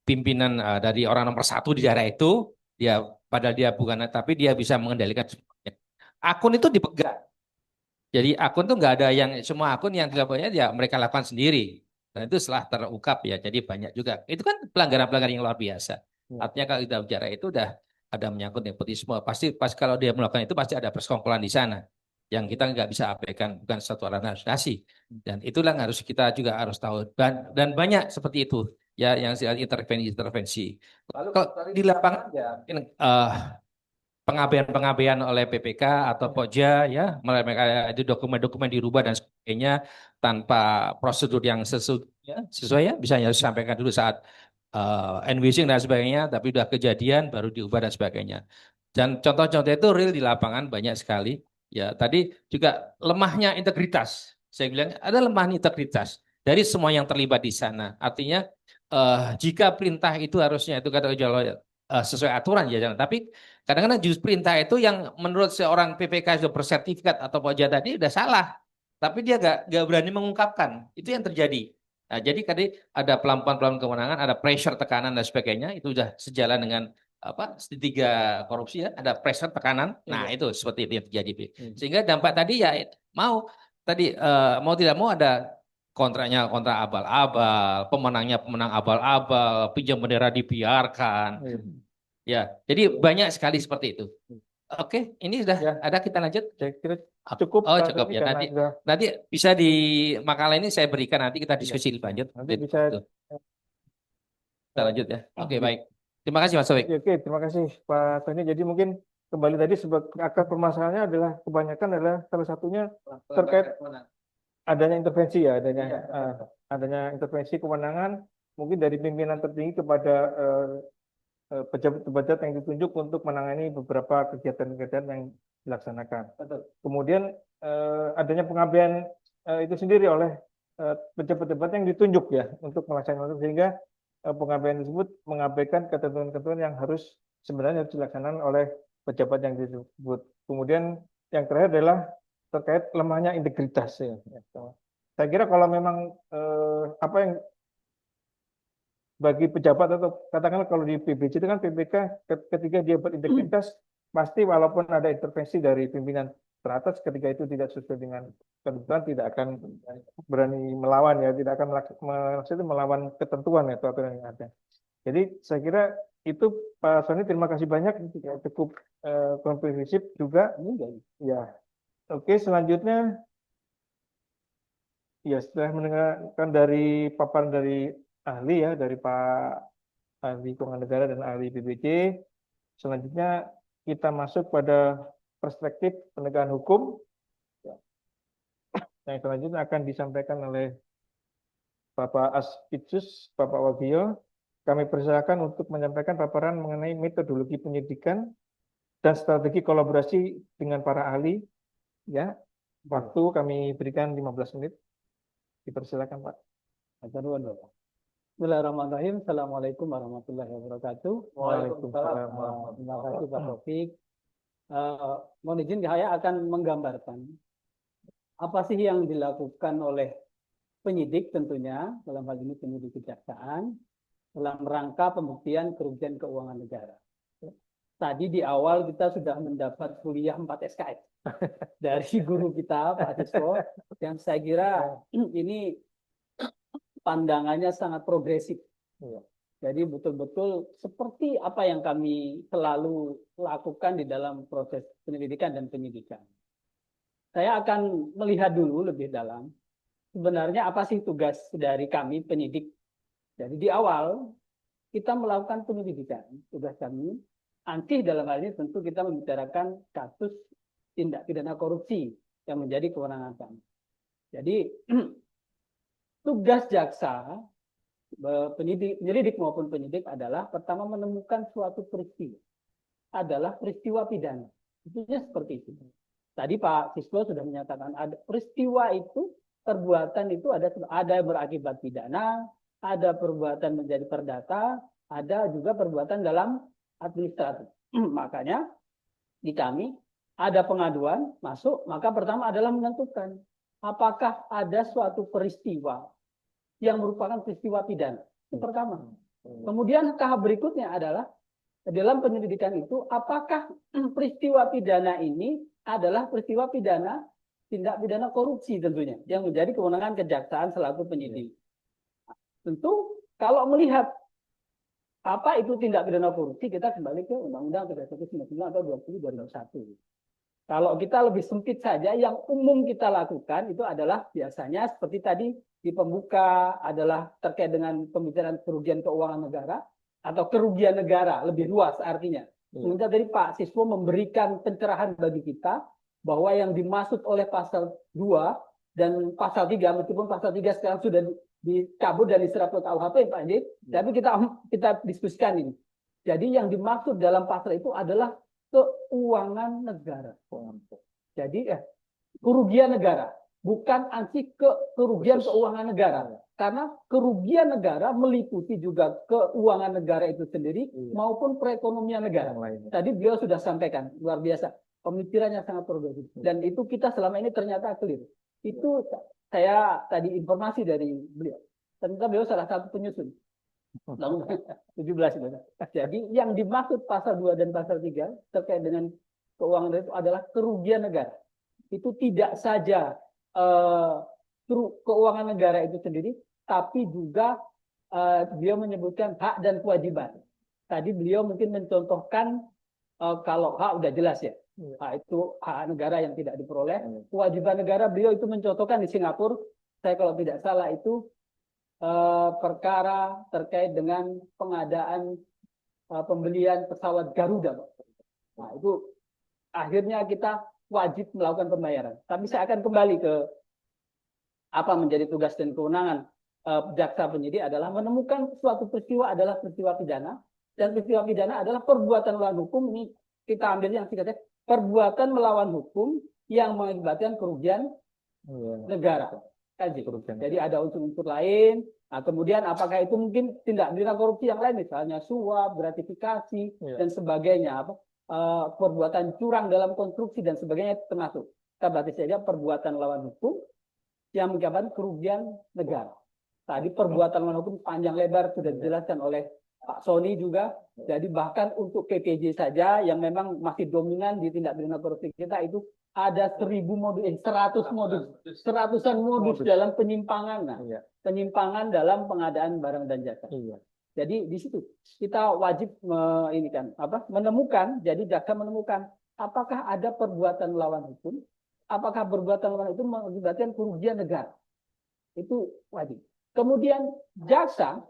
pimpinan dari orang nomor satu di daerah itu dia padahal dia bukan tapi dia bisa mengendalikan semuanya. Akun itu dipegang. Jadi akun tuh nggak ada yang semua akun yang dilakukannya ya mereka lakukan sendiri. Dan itu setelah terungkap ya. Jadi banyak juga. Itu kan pelanggaran-pelanggaran yang luar biasa. Artinya kalau kita bicara itu udah ada menyangkut nepotisme. Pasti pas kalau dia melakukan itu pasti ada persekongkolan di sana. Yang kita nggak bisa abaikan bukan satu organisasi. Dan itulah yang harus kita juga harus tahu. Dan banyak seperti itu ya yang intervensi. Lalu kalau di lapangan ya mungkin pengabaian-pengabaian oleh PPK atau Pokja ya mereka itu dokumen-dokumen dirubah dan sebagainya tanpa prosedur yang sesuai ya bisa harus disampaikan dulu saat envisaging dan sebagainya tapi udah kejadian baru diubah dan sebagainya dan contoh-contoh itu real di lapangan banyak sekali ya tadi juga lemahnya integritas saya bilang ada lemahnya integritas dari semua yang terlibat di sana artinya jika perintah itu harusnya itu kata sesuai aturan ya jangan tapi kadang-kadang justru perintah itu yang menurut seorang PPK sudah bersertifikat atau pokja tadi udah salah, tapi dia gak berani mengungkapkan. Itu yang terjadi. Nah, jadi tadi ada pelampiasan kewenangan, ada pressure tekanan dan sebagainya. Itu sudah sejalan dengan apa segitiga korupsi ya, ada pressure tekanan. Nah, itu seperti itu yang terjadi. Sehingga dampak tadi ya mau tidak mau ada kontraknya kontrak abal-abal, pemenangnya pemenang abal-abal, pinjam bendera dibiarkan. Ya, jadi banyak sekali seperti itu. Oke, ini sudah Ya. ada kita lanjut. Saya kira cukup. Oh, Pak cukup Sony, ya. karena sudah Nanti bisa di makalah ini saya berikan nanti kita diskusi lebih lanjut. nanti bisa. Kita lanjut ya. Oke, baik. Terima kasih Mas Soek. Oke, terima kasih Pak Sony. Jadi mungkin kembali tadi sebagai akar permasalahannya adalah kebanyakan adalah salah satunya terkait adanya intervensi ya, adanya intervensi kewenangan mungkin dari pimpinan tertinggi kepada pejabat-pejabat yang ditunjuk untuk menangani beberapa kegiatan-kegiatan yang dilaksanakan. Kemudian adanya pengabaian itu sendiri oleh pejabat-pejabat yang ditunjuk ya untuk melaksanakan sehingga pengabaian tersebut mengabaikan ketentuan-ketentuan yang sebenarnya harus dilaksanakan oleh pejabat yang disebut. Kemudian yang terakhir adalah terkait lemahnya integritas ya. Saya kira kalau memang apa yang bagi pejabat atau katakanlah kalau di PBJ itu kan PPK ketika dia berintegritas pasti walaupun ada intervensi dari pimpinan teratas ketika itu tidak sesuai dengan ketentuan tidak akan berani melawan ya tidak akan melawan ketentuan atau aturan yang ada. Jadi saya kira itu Pak Sony, terima kasih banyak, ya, cukup komprehensif juga. Ya, oke, selanjutnya ya setelah mendengarkan dari paparan dari ahli ya, dari Pak ahli keuangan negara dan ahli BPJ, selanjutnya kita masuk pada perspektif penegakan hukum. Yang selanjutnya akan disampaikan oleh Bapak Aspicus, Bapak Wagio. Kami persilakan untuk menyampaikan paparan mengenai metodologi penyidikan dan strategi kolaborasi dengan para ahli. Ya, waktu kami berikan 15 menit. Dipersilakan, Pak. Bismillahirrahmanirrahim. Assalamualaikum warahmatullahi wabarakatuh. Waalaikumsalam. Terima kasih Pak Taufik. Mohon izin saya akan menggambarkan apa sih yang dilakukan oleh penyidik tentunya, dalam hal ini penyidik kejaksaan, dalam rangka pembuktian kerugian keuangan negara. Tadi di awal kita sudah mendapat kuliah 4 SKS dari guru kita Pak Siswo, yang saya kira ini pandangannya sangat progresif. Jadi betul-betul seperti apa yang kami selalu lakukan di dalam proses penyelidikan dan penyidikan. Saya akan melihat dulu lebih dalam, sebenarnya apa sih tugas dari kami penyidik. Jadi di awal kita melakukan penyelidikan, tugas kami. Nanti dalam hal ini tentu kita membicarakan kasus tindak pidana korupsi yang menjadi kewenangan kami. Jadi tugas jaksa, penyelidik maupun penyidik adalah pertama menemukan suatu peristiwa, adalah peristiwa pidana. Intinya seperti itu. Tadi Pak Siswo sudah menyatakan ada peristiwa itu, perbuatan itu ada berakibat pidana, ada perbuatan menjadi perdata, ada juga perbuatan dalam administratif. Makanya di kami ada pengaduan masuk, maka pertama adalah menentukan apakah ada suatu peristiwa yang merupakan peristiwa pidana. Itu pertama. Kemudian tahap berikutnya adalah dalam penyelidikan itu apakah peristiwa pidana ini adalah peristiwa pidana tindak pidana korupsi tentunya yang menjadi kewenangan kejaksaan selaku penyidik. Tentu kalau melihat apa itu tindak pidana korupsi, kita kembali ke Undang-Undang 3199 atau 20/2001. Kalau kita lebih sempit saja, yang umum kita lakukan itu adalah biasanya seperti tadi di pembuka adalah terkait dengan pembicaraan kerugian keuangan negara atau kerugian negara lebih luas artinya. Kemudian dari Pak Siswo memberikan pencerahan bagi kita bahwa yang dimaksud oleh pasal 2 dan pasal 3, meskipun pasal 3 sekarang sudah dicabut dan diserap ke KUHP Pak Anjir, tapi kita diskusikan ini. Jadi yang dimaksud dalam pasal itu adalah keuangan negara. Jadi kerugian negara, bukan ansi kerugian keuangan negara. Karena kerugian negara meliputi juga keuangan negara itu sendiri maupun perekonomian negara. Tadi beliau sudah sampaikan, luar biasa. Pemikirannya sangat progresif. Dan itu kita selama ini ternyata clear. Itu saya tadi informasi dari beliau. Ternyata beliau salah satu penyusun. 17 itu. Jadi yang dimaksud pasal 2 dan pasal 3 terkait dengan keuangan negara itu adalah kerugian negara. Itu tidak saja keuangan negara itu sendiri, tapi juga beliau menyebutkan hak dan kewajiban. Tadi beliau mungkin mencontohkan kalau hak udah jelas ya, hak itu hak negara yang tidak diperoleh. Kewajiban negara beliau itu mencontohkan di Singapura, saya kalau tidak salah itu perkara terkait dengan pengadaan pembelian pesawat Garuda. Nah itu akhirnya kita wajib melakukan pembayaran. Tapi saya akan kembali ke apa menjadi tugas dan kewenangan jaksa penyidik adalah menemukan suatu peristiwa adalah peristiwa pidana, dan peristiwa pidana adalah perbuatan melawan hukum. Ini kita ambil yang singkatnya perbuatan melawan hukum yang mengakibatkan kerugian negara. Jadi ada unsur-unsur lain. Nah, kemudian apakah itu mungkin tindak pidana korupsi yang lain, misalnya suap, gratifikasi dan sebagainya, perbuatan curang dalam konstruksi dan sebagainya termasuk. Kita berarti saja perbuatan melawan hukum yang mengakibatkan kerugian negara. Tadi perbuatan melawan hukum panjang lebar sudah dijelaskan oleh Pak Sony juga. Jadi bahkan untuk PPJ saja yang memang masih dominan di tindak pidana korupsi kita itu ada 1.000 modus, 100 modus, 100-an modus dalam penyimpangan. Nah, penyimpangan dalam pengadaan barang dan jasa. Jadi di situ kita wajib menemukan. Jadi jaksa menemukan apakah ada perbuatan melawan hukum, apakah perbuatan melawan itu mengakibatkan kerugian negara. Itu wajib. Kemudian jaksa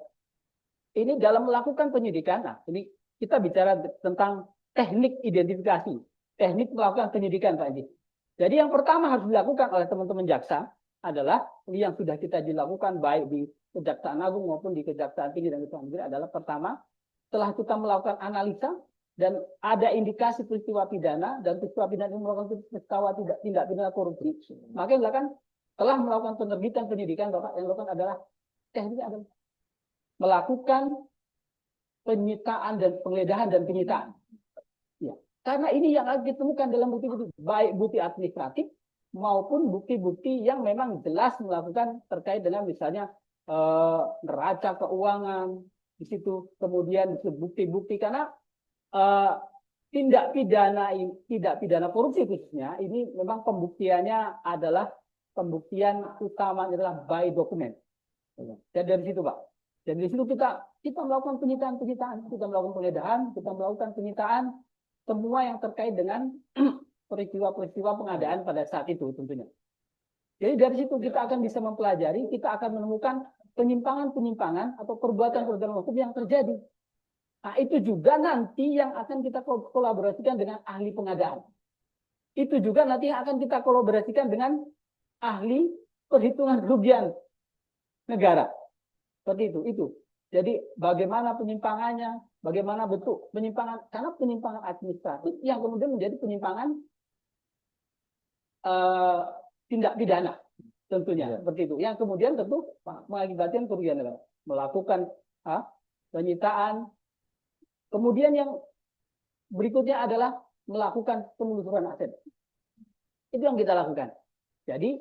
ini dalam melakukan penyidikan, nah ini kita bicara tentang teknik identifikasi, teknik melakukan penyidikan Pak Edi. Jadi yang pertama harus dilakukan oleh teman-teman jaksa adalah yang sudah kita dilakukan baik di Kejaksaan Agung maupun di Kejaksaan Tinggi dan Kejaksaan Tinggi adalah pertama, setelah kita melakukan analisa dan ada indikasi peristiwa pidana dan peristiwa pidana yang melakukan peristiwa tindak pidana korupsi, maka yang dilakukan telah melakukan penerbitan penyidikan, Bapak, yang dilakukan adalah tekniknya adalah melakukan penyitaan dan penggeledahan dan penyitaan. Ya. Karena ini yang akan ditemukan dalam bukti-bukti, baik bukti administratif maupun bukti-bukti yang memang jelas melakukan terkait dengan misalnya neraca keuangan di situ, kemudian bukti-bukti karena tindak pidana korupsi khususnya ini memang pembuktiannya adalah pembuktian utama adalah by dokumen. Dan dari situ Pak, dan dari situ kita melakukan penyitaan, kita melakukan penggeledahan, kita melakukan penyitaan semua yang terkait dengan peristiwa-peristiwa pengadaan pada saat itu tentunya. Jadi dari situ kita akan bisa mempelajari, kita akan menemukan penyimpangan-penyimpangan atau perbuatan-perbuatan hukum yang terjadi. Nah, itu juga nanti yang akan kita kolaborasikan dengan ahli pengadaan. Itu juga nanti yang akan kita kolaborasikan dengan ahli perhitungan kerugian negara. Seperti itu. Jadi bagaimana penyimpangannya, bagaimana bentuk penyimpangan, karena penyimpangan administratif yang kemudian menjadi penyimpangan tindak pidana. Tentunya seperti itu. Yang kemudian tentu mengakibatkan kerugian negara. Melakukan penyitaan. Kemudian yang berikutnya adalah melakukan penelusuran aset. Itu yang kita lakukan. Jadi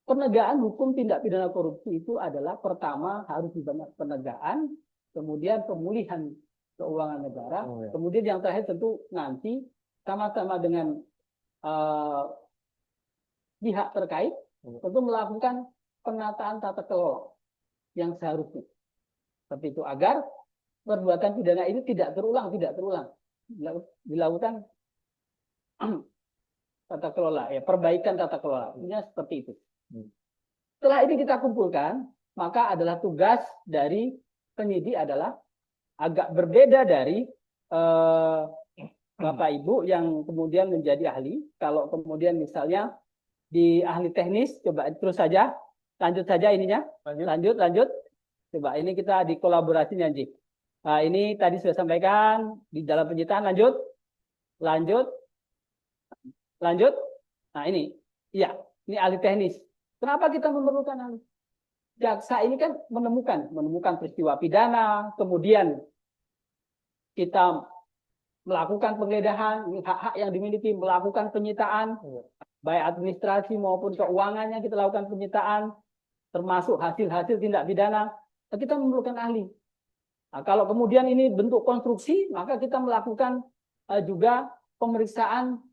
penegakan hukum tindak pidana korupsi itu adalah pertama harus dibangun penegakan, kemudian pemulihan keuangan negara, kemudian yang terakhir tentu nanti sama-sama dengan pihak terkait untuk melakukan penataan tata kelola yang seharusnya. Seperti itu agar perbuatan pidana itu tidak terulang. Dilakukan tata kelola, perbaikan tata kelola. Intinya seperti itu. Setelah ini kita kumpulkan, maka adalah tugas dari penyidik adalah agak berbeda dari Bapak Ibu yang kemudian menjadi ahli. Kalau kemudian misalnya di ahli teknis, coba terus saja, lanjut saja ininya, lanjut. Coba ini kita di kolaborasi Nji. Nah, ini tadi sudah sampaikan di dalam penyitaan, lanjut. Nah ini, iya, ini ahli teknis. Kenapa kita memerlukan ahli? Jaksa ini kan menemukan peristiwa pidana, kemudian kita melakukan penggeledahan, hak-hak yang dimiliki, melakukan penyitaan, baik administrasi maupun keuangannya kita lakukan penyitaan, termasuk hasil-hasil tindak pidana, kita memerlukan ahli. Nah, kalau kemudian ini bentuk konstruksi, maka kita melakukan juga pemeriksaan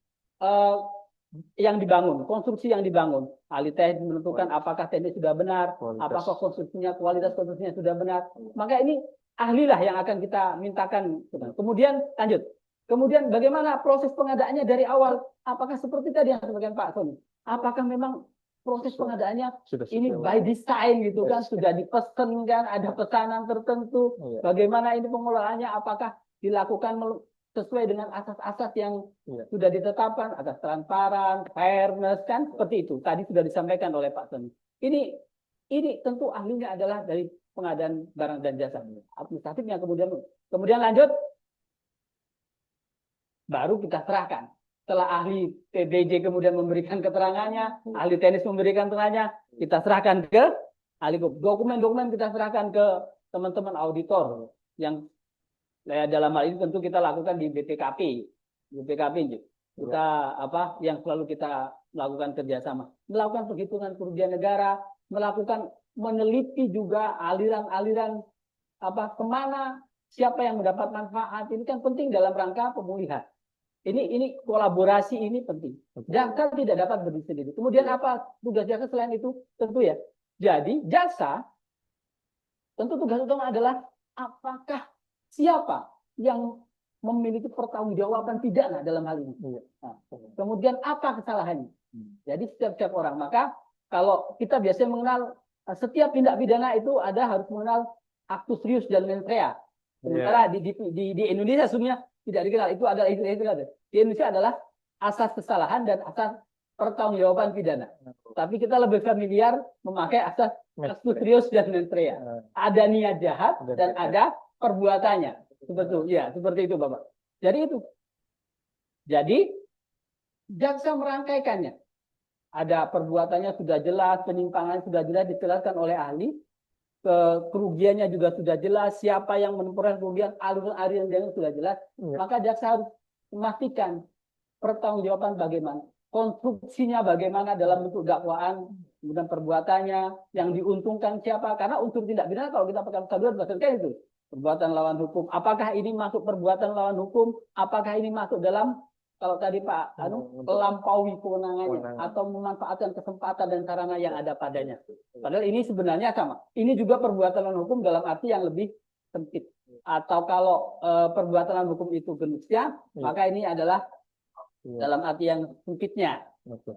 yang dibangun, konstruksi yang dibangun. Ahli teknis menentukan apakah teknis sudah benar, apakah konstruksinya, kualitas konstruksinya sudah benar. Maka ini ahlilah yang akan kita mintakan. Kemudian lanjut. Kemudian bagaimana proses pengadaannya dari awal? Apakah seperti tadi yang disampaikan Pak Soni? Apakah memang proses pengadaannya ini by design gitu kan? Sudah dipesan kan? Ada pesanan tertentu. Bagaimana ini pengelolaannya? Apakah dilakukan sesuai dengan asas-asas yang sudah ditetapkan? Asas transparan, fairness kan? Seperti itu. Tadi sudah disampaikan oleh Pak Soni. Ini tentu ahlinya adalah dari pengadaan barang dan jasa. Administratifnya kemudian lanjut. Baru kita serahkan. Setelah ahli TBJ kemudian memberikan keterangannya, ahli teknis memberikan keterangannya, kita serahkan ke ahli dokumen-dokumen, kita serahkan ke teman-teman auditor yang dalam hal ini tentu kita lakukan di BPKP kita yang selalu kita melakukan kerjasama, melakukan perhitungan kerugian negara, melakukan meneliti juga aliran-aliran kemana, siapa yang mendapat manfaat. Ini kan penting dalam rangka pemulihan. Ini kolaborasi ini penting. Jaksa tidak dapat berdiri sendiri. Kemudian apa tugas jaksa selain itu? Tentu ya. Jadi jaksa tentu tugas utama adalah apakah siapa yang memiliki pertanggungjawaban pidana dalam hal ini. Nah, kemudian apa kesalahannya? Jadi setiap orang, maka kalau kita biasanya mengenal setiap tindak pidana itu harus mengenal actus reus dan mens rea. Sementara di Indonesia sebenarnya tidak dikenal. Itu adalah di Indonesia adalah asas kesalahan dan asas pertanggungjawaban pidana. Tapi kita lebih familiar memakai asas actus reus dan mens rea. Ada niat jahat dan ada perbuatannya. Seperti itu Bapak. Jadi jaksa merangkaikannya. Ada perbuatannya sudah jelas, penyimpangan sudah jelas dijelaskan oleh ahli, kerugiannya juga sudah jelas, siapa yang memperoleh kerugian, aliran yang sudah jelas, maka jaksa harus memastikan pertanggungjawaban bagaimana, konstruksinya bagaimana dalam bentuk dakwaan, kemudian perbuatannya, yang diuntungkan siapa, karena unsur tindak pidana kalau kita pakai pasal 2 berdasarkan itu, perbuatan lawan hukum, apakah ini masuk perbuatan lawan hukum, apakah ini masuk dalam, kalau tadi Pak melampaui kewenangannya atau memanfaatkan kesempatan dan sarana yang ada padanya. Padahal ini sebenarnya sama. Ini juga perbuatan lawan hukum dalam arti yang lebih sempit. Atau kalau perbuatan lawan hukum itu genusnya, maka ini adalah dalam arti yang sempitnya.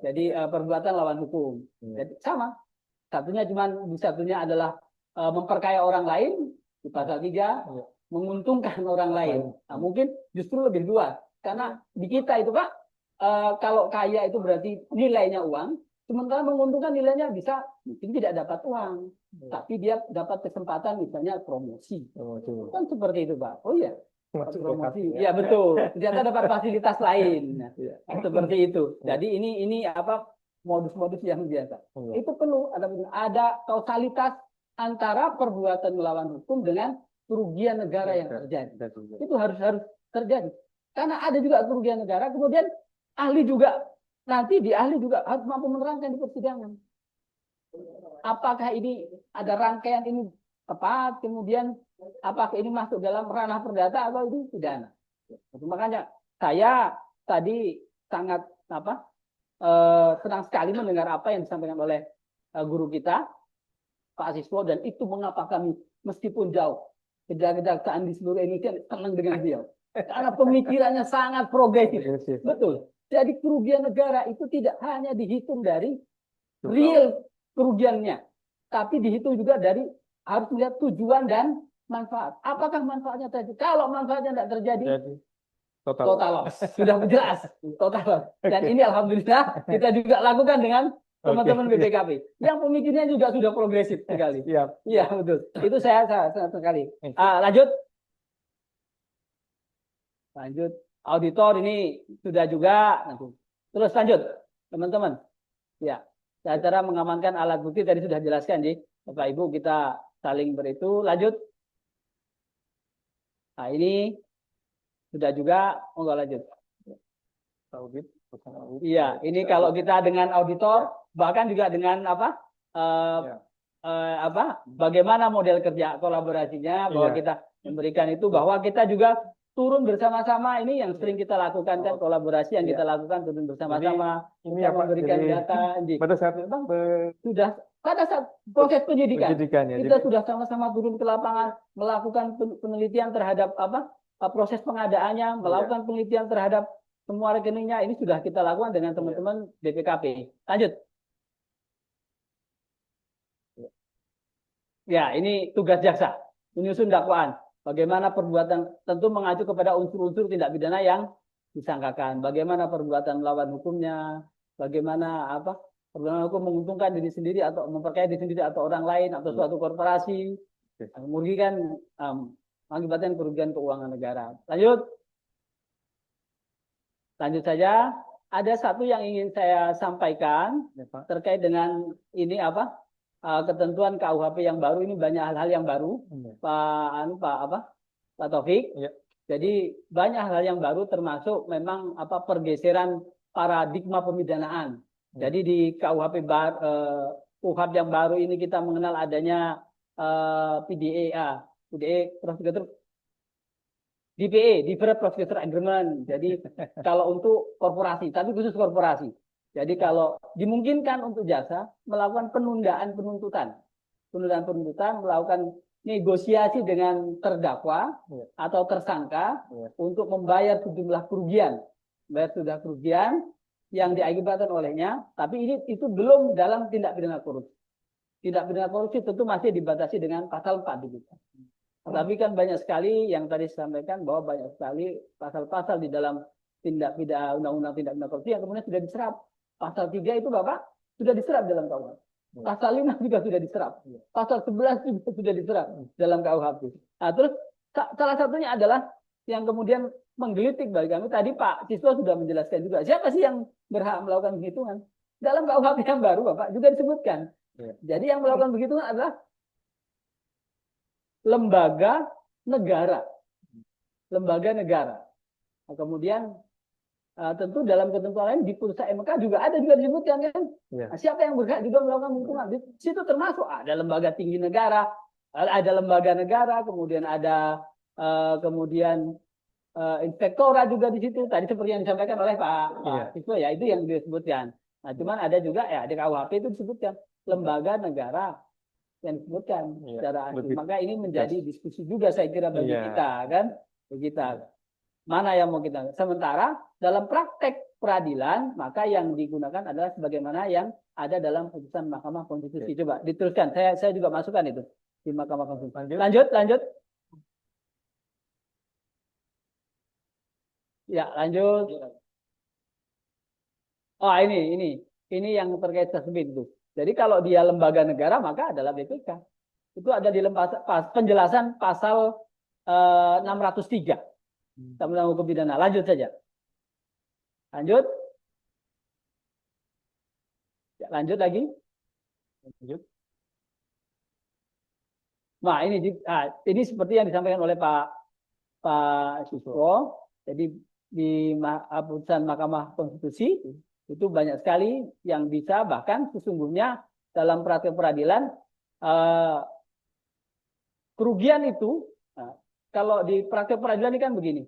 Jadi perbuatan lawan hukum. Jadi sama. Satunya adalah memperkaya orang lain di pasal 3, menguntungkan orang lain. Nah, mungkin justru lebih luas. Karena di kita itu Pak, kalau kaya itu berarti nilainya uang, sementara menguntungkan nilainya bisa mungkin tidak dapat uang, tapi dia dapat kesempatan misalnya promosi. Kan seperti itu Pak. Oh iya, promosi. Ya betul. Ternyata dapat fasilitas lain. Seperti itu. Jadi ini modus-modus yang biasa. Itu perlu ada kausalitas antara perbuatan melawan hukum dengan kerugian negara yang terjadi. Itu harus terjadi. Karena ada juga kerugian negara, kemudian ahli juga harus mampu menerangkan di persidangan. Apakah ini ada rangkaian ini tepat, kemudian apakah ini masuk dalam ranah perdata atau ini pidana. Makanya saya tadi sangat senang sekali mendengar apa yang disampaikan oleh guru kita, Pak Siswo, dan itu mengapa kami meskipun jauh kejaksaan di seluruh Indonesia senang dengan beliau. Karena pemikirannya sangat progresif. Betul. Jadi kerugian negara itu tidak hanya dihitung dari real kerugiannya, tapi dihitung juga dari harus melihat tujuan dan manfaat. Apakah manfaatnya terjadi? Kalau manfaatnya tidak terjadi, total loss. Sudah jelas, total loss. Dan ini alhamdulillah kita juga lakukan dengan teman-teman BPKP. Yang pemikirannya juga sudah progresif sekali. Iya, betul. Itu saya sangat sekali. Lanjut, auditor ini sudah juga. Terus lanjut, teman-teman. Ya, cara mengamankan alat bukti tadi sudah jelaskan, Bapak Ibu, kita saling beritu. Lanjut. Nah, ini sudah juga, monggo lanjut. Audit. Iya, ini kalau kita dengan auditor, bahkan juga dengan bagaimana model kerja kolaborasinya, bahwa kita memberikan itu, bahwa kita juga turun bersama-sama, ini yang sering kita lakukan kan, kolaborasi yang kita lakukan turun bersama-sama, ini memberikan data. Pada saat sudah pada saat proses penyidikan kita sudah sama-sama turun ke lapangan, melakukan penelitian terhadap proses pengadaannya, melakukan penelitian terhadap semua rekeningnya. Ini sudah kita lakukan dengan teman-teman BPKP. Lanjut. Ya, ini tugas jaksa menyusun dakwaan. Bagaimana perbuatan, tentu mengacu kepada unsur-unsur tindak pidana yang disangkakan. Bagaimana perbuatan melawan hukumnya, bagaimana perbuatan hukum menguntungkan diri sendiri atau memperkaya diri sendiri atau orang lain atau suatu korporasi, merugikan, mengakibatkan kerugian keuangan negara. Lanjut saja. Ada satu yang ingin saya sampaikan terkait dengan ini ketentuan KUHP yang baru. Ini banyak hal-hal yang baru, Pak Taufik. Jadi banyak hal yang baru, termasuk memang pergeseran paradigma pemidanaan. Jadi di KUHP KUHP yang baru ini kita mengenal adanya PDA Prosecutor DPA, Deferred Prosecutor Agreement. Jadi kalau untuk korporasi, tapi khusus korporasi. Jadi kalau dimungkinkan untuk jasa melakukan penundaan penuntutan, melakukan negosiasi dengan terdakwa atau tersangka untuk membayar sejumlah kerugian, yang diakibatkan olehnya, tapi itu belum dalam tindak pidana korupsi. Tindak pidana korupsi tentu masih dibatasi dengan pasal 4 gitu. Tapi kan banyak sekali yang tadi disampaikan bahwa banyak sekali pasal-pasal di dalam tindak pidana undang-undang tindak pidana korupsi yang kemudian sudah diserap. Pasal 3 itu Bapak sudah diserap dalam KUHP. Pasal 5 juga sudah diserap. Pasal 11 juga sudah diserap dalam KUHP. Nah, terus salah satunya adalah yang kemudian menggelitik bagi kami, tadi Pak Siswa sudah menjelaskan juga, siapa sih yang berhak melakukan penghitungan? Dalam KUHP yang baru Bapak juga disebutkan. Jadi yang melakukan begitu adalah lembaga negara. Lembaga negara. Nah, kemudian tentu dalam ketentuan lain di putusan MK juga disebutkan kan. Nah, siapa yang berhak juga melakukan penghitungan? Di situ termasuk ada lembaga tinggi negara, ada lembaga negara, kemudian ada inspektorat juga di situ. Tadi seperti yang disampaikan oleh Pak Siswa ya, itu yang disebutkan. Nah, cuman ada juga ya di KUHP itu disebutkan lembaga negara yang disebutkan secara asli. Maka ini menjadi diskusi juga saya kira bagi kita kan, bagi kita. Mana yang mau kita. Sementara dalam praktek peradilan maka yang digunakan adalah sebagaimana yang ada dalam putusan Mahkamah Konstitusi. Coba diteruskan. Saya juga masukkan itu di Mahkamah Konstitusi. Lanjut. Ya, lanjut. Oh, ini yang terkait tasbih itu. Jadi kalau dia lembaga negara maka adalah BPK. Itu ada di penjelasan pasal 603. Undang-Undang Hukum Pidana. Lanjut saja. Lanjut. Ya, lanjut lagi. Lanjut. Nah, ini seperti yang disampaikan oleh Pak Siswo. Jadi di putusan Mahkamah Konstitusi itu banyak sekali yang bisa, bahkan sesungguhnya dalam praktek peradilan kerugian itu kalau di praktek peradilan ini kan begini,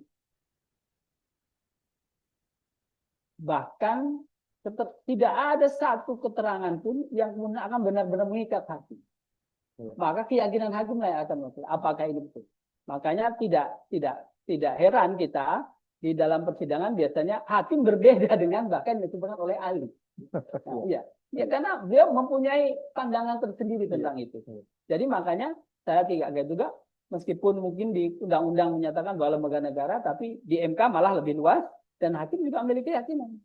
bahkan tetap tidak ada satu keterangan pun yang akan benar-benar mengikat hakim. Maka keyakinan hakim lah yang akan menentukan apakah ini betul. Makanya tidak heran kita di dalam persidangan biasanya hakim berbeda dengan bahkan yang disebutkan oleh ahli. Iya, karena beliau mempunyai pandangan tersendiri tentang itu. Jadi makanya saya tidak kaget juga, meskipun mungkin di undang-undang menyatakan bahwa lembaga negara, tapi di MK malah lebih luas dan hakim juga memiliki keyakinan.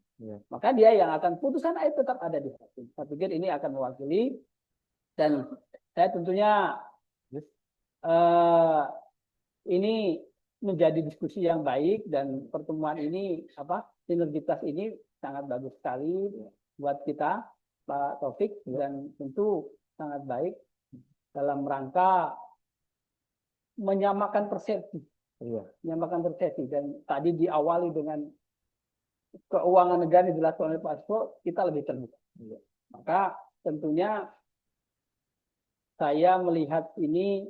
Maka dia yang akan putusan itu tetap ada di hakim. Saya pikir ini akan mewakili, dan saya tentunya ini menjadi diskusi yang baik, dan pertemuan ini sinergitas ini sangat bagus sekali buat kita Pak Taufik, dan tentu sangat baik dalam rangka menyamakan persepsi. Menyamakan persepsi, dan tadi diawali dengan keuangan negara dijelaskan oleh Pak Siswo, kita lebih terbuka. Maka tentunya saya melihat ini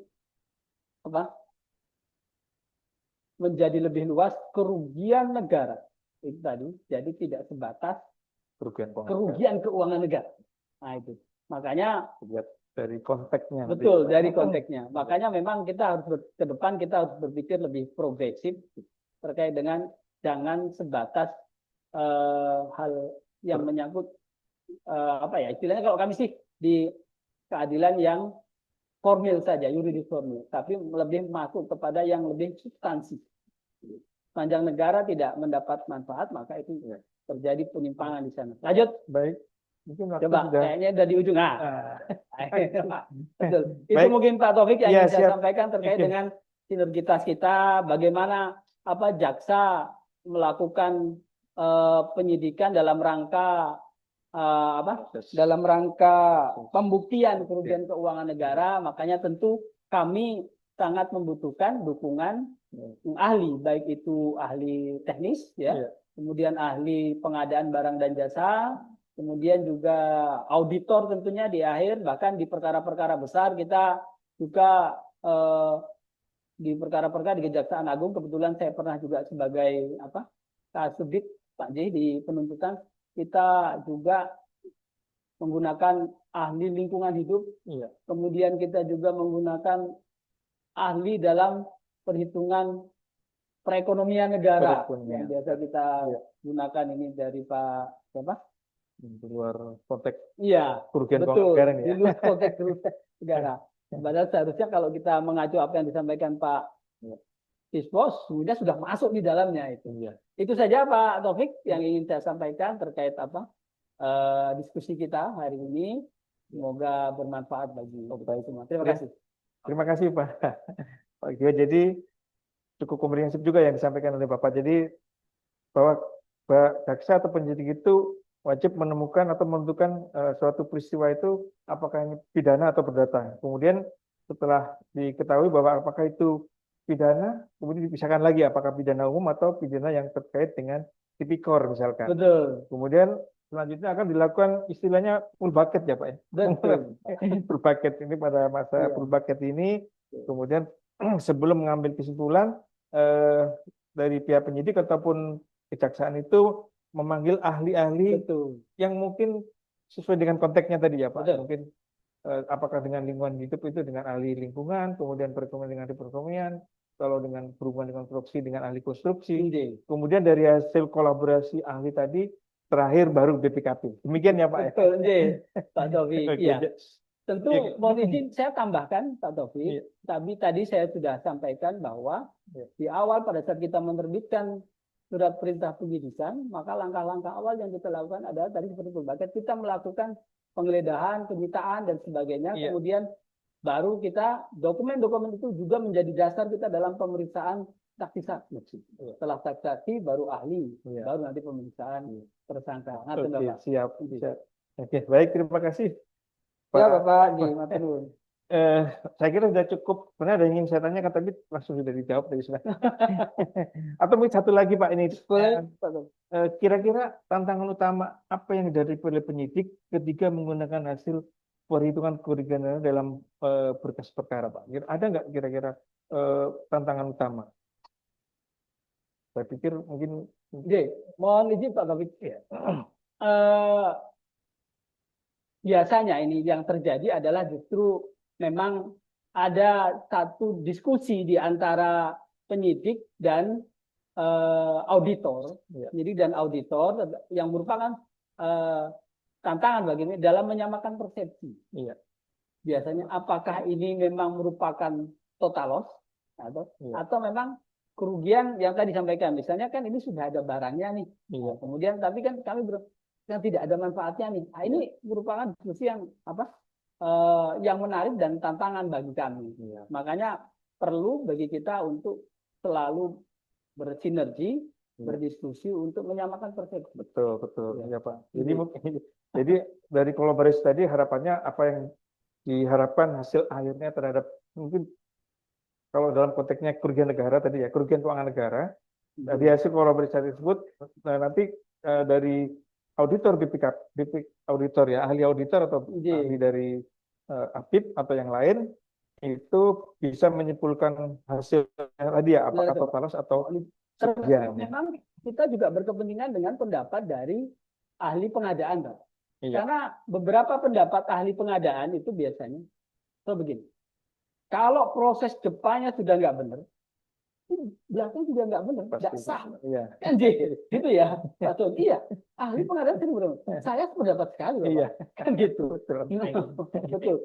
menjadi lebih luas kerugian negara itu tadi, jadi tidak sebatas kerugian keuangan negara. Nah itu makanya dari konteksnya. Betul, dari konteksnya. Makanya memang kita harus ke depan kita harus berpikir lebih progresif terkait dengan jangan sebatas hal yang menyangkut istilahnya kalau kami sih di keadilan yang formil saja, yuridis formil, tapi lebih masuk kepada yang lebih substansi. Sepanjang negara tidak mendapat manfaat, maka itu terjadi penyimpangan di sana. Lanjut. Baik. Mungkin coba, kayaknya udah di ujung. Betul. Itu Baik. mungkin Pak Taufik yang ingin saya sampaikan terkait Oke. dengan sinergitas kita, bagaimana jaksa melakukan penyidikan dalam rangka dalam rangka pembuktian kerugian keuangan negara. Makanya tentu kami sangat membutuhkan dukungan ahli, baik itu ahli teknis kemudian ahli pengadaan barang dan jasa, kemudian juga auditor tentunya di akhir, bahkan di perkara-perkara besar kita juga di perkara-perkara di Kejaksaan Agung, kebetulan saya pernah juga sebagai Kasubdit Pak J di penuntutan, kita juga menggunakan ahli lingkungan hidup, kemudian kita juga menggunakan ahli dalam perhitungan perekonomian negara Perekonomian. yang biasa kita Iya. gunakan ini dari Pak siapa? Di luar konteks Iya, kerugian keuangan betul. negara Di nih ya. luar konteks kerugian negara. Padahal seharusnya kalau kita mengacu apa yang disampaikan Pak Dispos, sudah masuk di dalamnya itu. Iya. Itu saja Pak Taufik yang ingin saya sampaikan terkait diskusi kita hari ini. Semoga bermanfaat bagi kita semua. Terima Ya. kasih. Terima kasih Pak. Pak Gio. Jadi cukup komprehensif juga yang disampaikan oleh Bapak. Jadi bahwa jaksa atau penyidik itu wajib menemukan atau menentukan suatu peristiwa itu apakah ini pidana atau perdata. Kemudian setelah diketahui bahwa apakah itu pidana, kemudian dipisahkan lagi apakah pidana umum atau pidana yang terkait dengan tipikor misalkan. Betul. Kemudian selanjutnya akan dilakukan istilahnya full bucket ya Pak ya. Betul. Full bucket ini pada masa Iya. full bucket ini, kemudian sebelum mengambil kesimpulan dari pihak penyidik ataupun kejaksaan itu memanggil ahli-ahli Betul. yang mungkin sesuai dengan konteksnya tadi ya Pak. Betul. Mungkin apakah dengan lingkungan hidup itu dengan ahli lingkungan, kemudian perekonomian dengan ahli perekonomian, kalau dengan berhubungan dengan korupsi dengan ahli konstruksi, kemudian dari hasil kolaborasi ahli tadi terakhir baru BPKP. Demikian ya Pak. Betul, Pak Taufik. Oke, Iya. ja- Tentu Iya. mohon izin saya tambahkan Pak Taufik, Iya. tapi tadi saya sudah sampaikan bahwa di awal pada saat kita menerbitkan surat perintah penyidikan, maka langkah-langkah awal yang kita lakukan adalah tadi seperti berbagai kita melakukan penggeledahan, penyitaan dan sebagainya, Iya. kemudian baru kita dokumen-dokumen itu juga menjadi dasar kita dalam pemeriksaan saksi-saksi. Setelah saksi-saksi baru ahli, Iya. baru nanti pemeriksaan tersangka. Nah, Oke, Bapak. siap. Oke, baik, terima kasih. Ya Pak. Bapak, matur nuwun. Saya kira sudah cukup. Sebenarnya ada yang ingin saya tanyakan, tapi langsung sudah dijawab tadi sudah. Atau mungkin satu lagi Pak ini. Boleh, Pak Taufik. Kira-kira tantangan utama apa yang dihadapi oleh penyidik ketika menggunakan hasil perhitungan kerugian negara dalam berkas perkara Pak? Ada nggak kira-kira tantangan utama? Saya pikir mungkin Mohon izin Pak Taufik. Biasanya ini yang terjadi adalah justru memang ada satu diskusi di antara penyidik dan auditor, penyidik dan auditor yang merupakan tantangan bagi ini dalam menyamakan persepsi. Iya. Biasanya apakah ini memang merupakan total loss atau memang kerugian yang tadi disampaikan, misalnya kan ini sudah ada barangnya nih, kemudian tapi kan kami yang tidak ada manfaatnya nih. Nah, ini merupakan diskusi yang yang menarik dan tantangan bagi kami. Makanya perlu bagi kita untuk selalu bersinergi, berdiskusi untuk menyamakan persepsi. Betul, ya Pak. Jadi mungkin dari kolaborasi tadi harapannya apa yang diharapkan hasil akhirnya terhadap mungkin kalau dalam konteksnya kerugian negara tadi ya, kerugian keuangan negara, dari hasil kolaborasi tersebut nanti dari auditor auditor ya, ahli auditor atau ahli dari APIP atau yang lain itu bisa menyimpulkan hasil tadi ya, apakah total loss atau kerugian. Memang kita juga berkepentingan dengan pendapat dari ahli pengadaan, Pak. Karena beberapa pendapat ahli pengadaan itu biasanya begini. Kalau proses depannya sudah nggak benar, belakang juga nggak benar, nggak sah. Kan gitu ya, Pak Ton. Iya, ahli pengadaan itu benar. Saya sependapat sekali, Bapak. Kan gitu. Betul.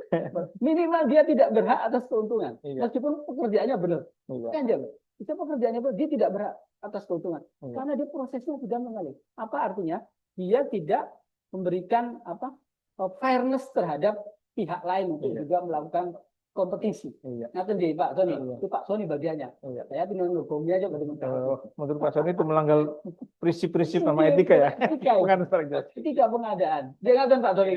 Minimal dia tidak berhak atas keuntungan, meskipun pekerjaannya benar. Kan dia, bisa pekerjaannya benar, dia tidak berhak atas keuntungan, karena dia prosesnya sudah mengalir. Apa artinya? Dia tidak memberikan fairness terhadap pihak lain untuk juga melakukan kompetisi. Nah, tadi Pak Soni, itu Pak Soni bagiannya. Saya tinggal ngomongnya aja bagaimana. Menurut Pak Soni itu melanggar prinsip-prinsip sama etika ya. Bukan etika pengadaan. Dengarkan Pak Soni.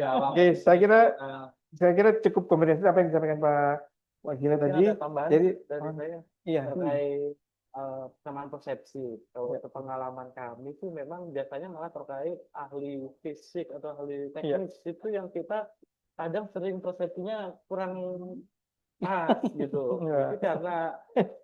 Oke, saya kira cukup komprehensif apa yang disampaikan Pak Gila tadi. Jadi dari saya terkait kesamaan persepsi. Kalau pengalaman kami itu memang biasanya malah terkait ahli fisik atau ahli teknis itu yang kita kadang sering persepsinya kurang pas gitu. Iya. Jadi karena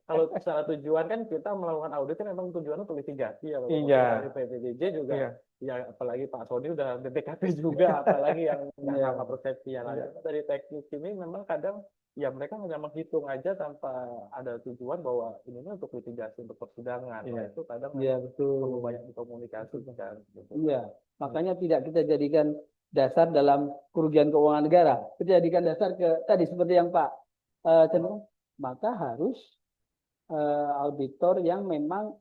kalau secara tujuan kan kita melakukan audit kan memang tujuannya untuk litigasi ya. Kalau Iya. dari PPDJ juga Iya. ya apalagi Pak Sony udah BPKP juga, apalagi yang Iya. sama persepsi yang ada. Dari teknik ini memang kadang ya mereka hanya menghitung aja tanpa ada tujuan bahwa ini untuk litigasi untuk persidangan. Iya. Nah, itu kadang Iya, betul. perlu banyak dikomunikasikan. Gitu. Iya, makanya tidak kita jadikan dasar dalam kerugian keuangan negara. Kita jadikan dasar ke tadi seperti yang Pak cenderung, maka harus auditor yang memang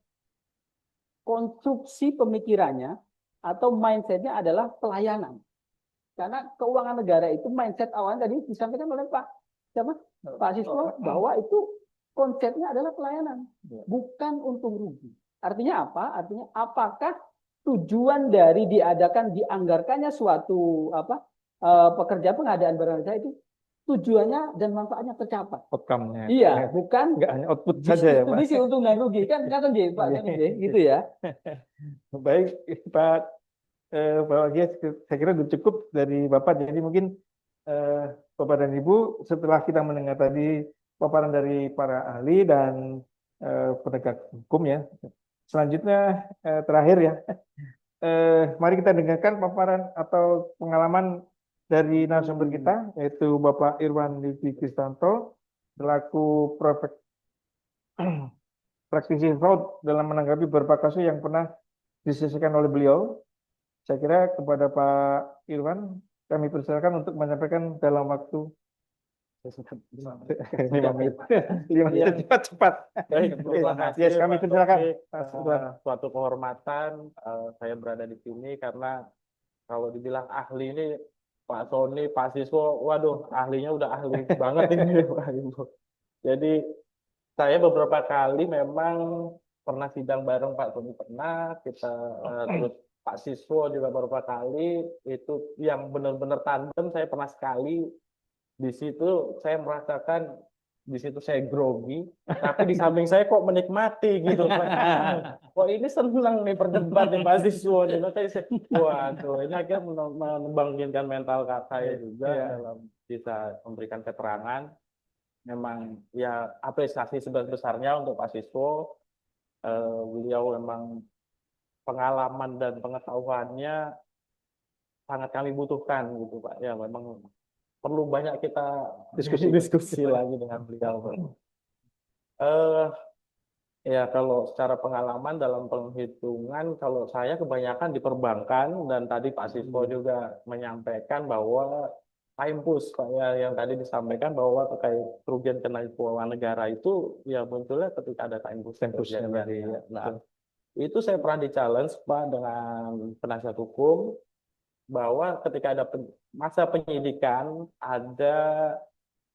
konstruksi pemikirannya atau mindsetnya adalah pelayanan. Karena keuangan negara itu mindset awalnya tadi disampaikan oleh Pak Siswa bahwa itu konsepnya adalah pelayanan, bukan untung rugi. Artinya apa? Artinya apakah tujuan dari dianggarkannya suatu pekerja pengadaan barang jasa itu tujuannya dan manfaatnya tercapai. Outcome-nya. Iya, bukan Nggak hanya output saja ya, Pak. distribusi untung dan rugi kan Pak, gitu ya. Baik, Pak Wagya, saya kira sudah cukup dari Bapak. Jadi mungkin Bapak dan Ibu, setelah kita mendengar tadi paparan dari para ahli dan penegak hukum ya, selanjutnya terakhir ya, mari kita dengarkan paparan atau pengalaman dari narasumber kita, yaitu Bapak Irwan Livi Kristanto, selaku praktisi fraud dalam menanggapi beberapa kasus yang pernah diselesaikan oleh beliau. Saya kira kepada Pak Irwan, kami persilakan untuk menyampaikan dalam waktu 5 menit. 5 menit cepat. Baik, terima kasih. Yes, kami Pak persilakan. Taufik. Suatu kehormatan saya berada di sini karena kalau dibilang ahli ini Pak Sony, Pak Siswo, waduh, ahlinya udah ahli banget ini Pak Ibu. Jadi saya beberapa kali memang pernah sidang bareng Pak Sony, pernah kita terus Pak Siswo juga beberapa kali, itu yang benar-benar tandem saya pernah sekali. Di situ saya merasakan, di situ saya grogi, tapi di samping saya kok menikmati gitu. Wah ini senang nih berdebat nih Pak Siswo. Waduh, ini akhirnya membangkitkan mental saya juga dalam bisa memberikan keterangan. Memang ya apresiasi sebesar-besarnya untuk Pak Siswo. Beliau memang pengalaman dan pengetahuannya sangat kami butuhkan gitu Pak. Ya memang perlu banyak kita diskusi lagi dengan beliau. Ya kalau secara pengalaman dalam penghitungan, kalau saya kebanyakan di perbankan dan tadi Pak Siswo juga menyampaikan bahwa time push Pak ya, yang tadi disampaikan bahwa terkait kerugian kena keuangan negara itu ya munculnya ketika ada time push. Nah, itu saya pernah di-challenge Pak dengan penasihat hukum bahwa ketika ada masa penyidikan ada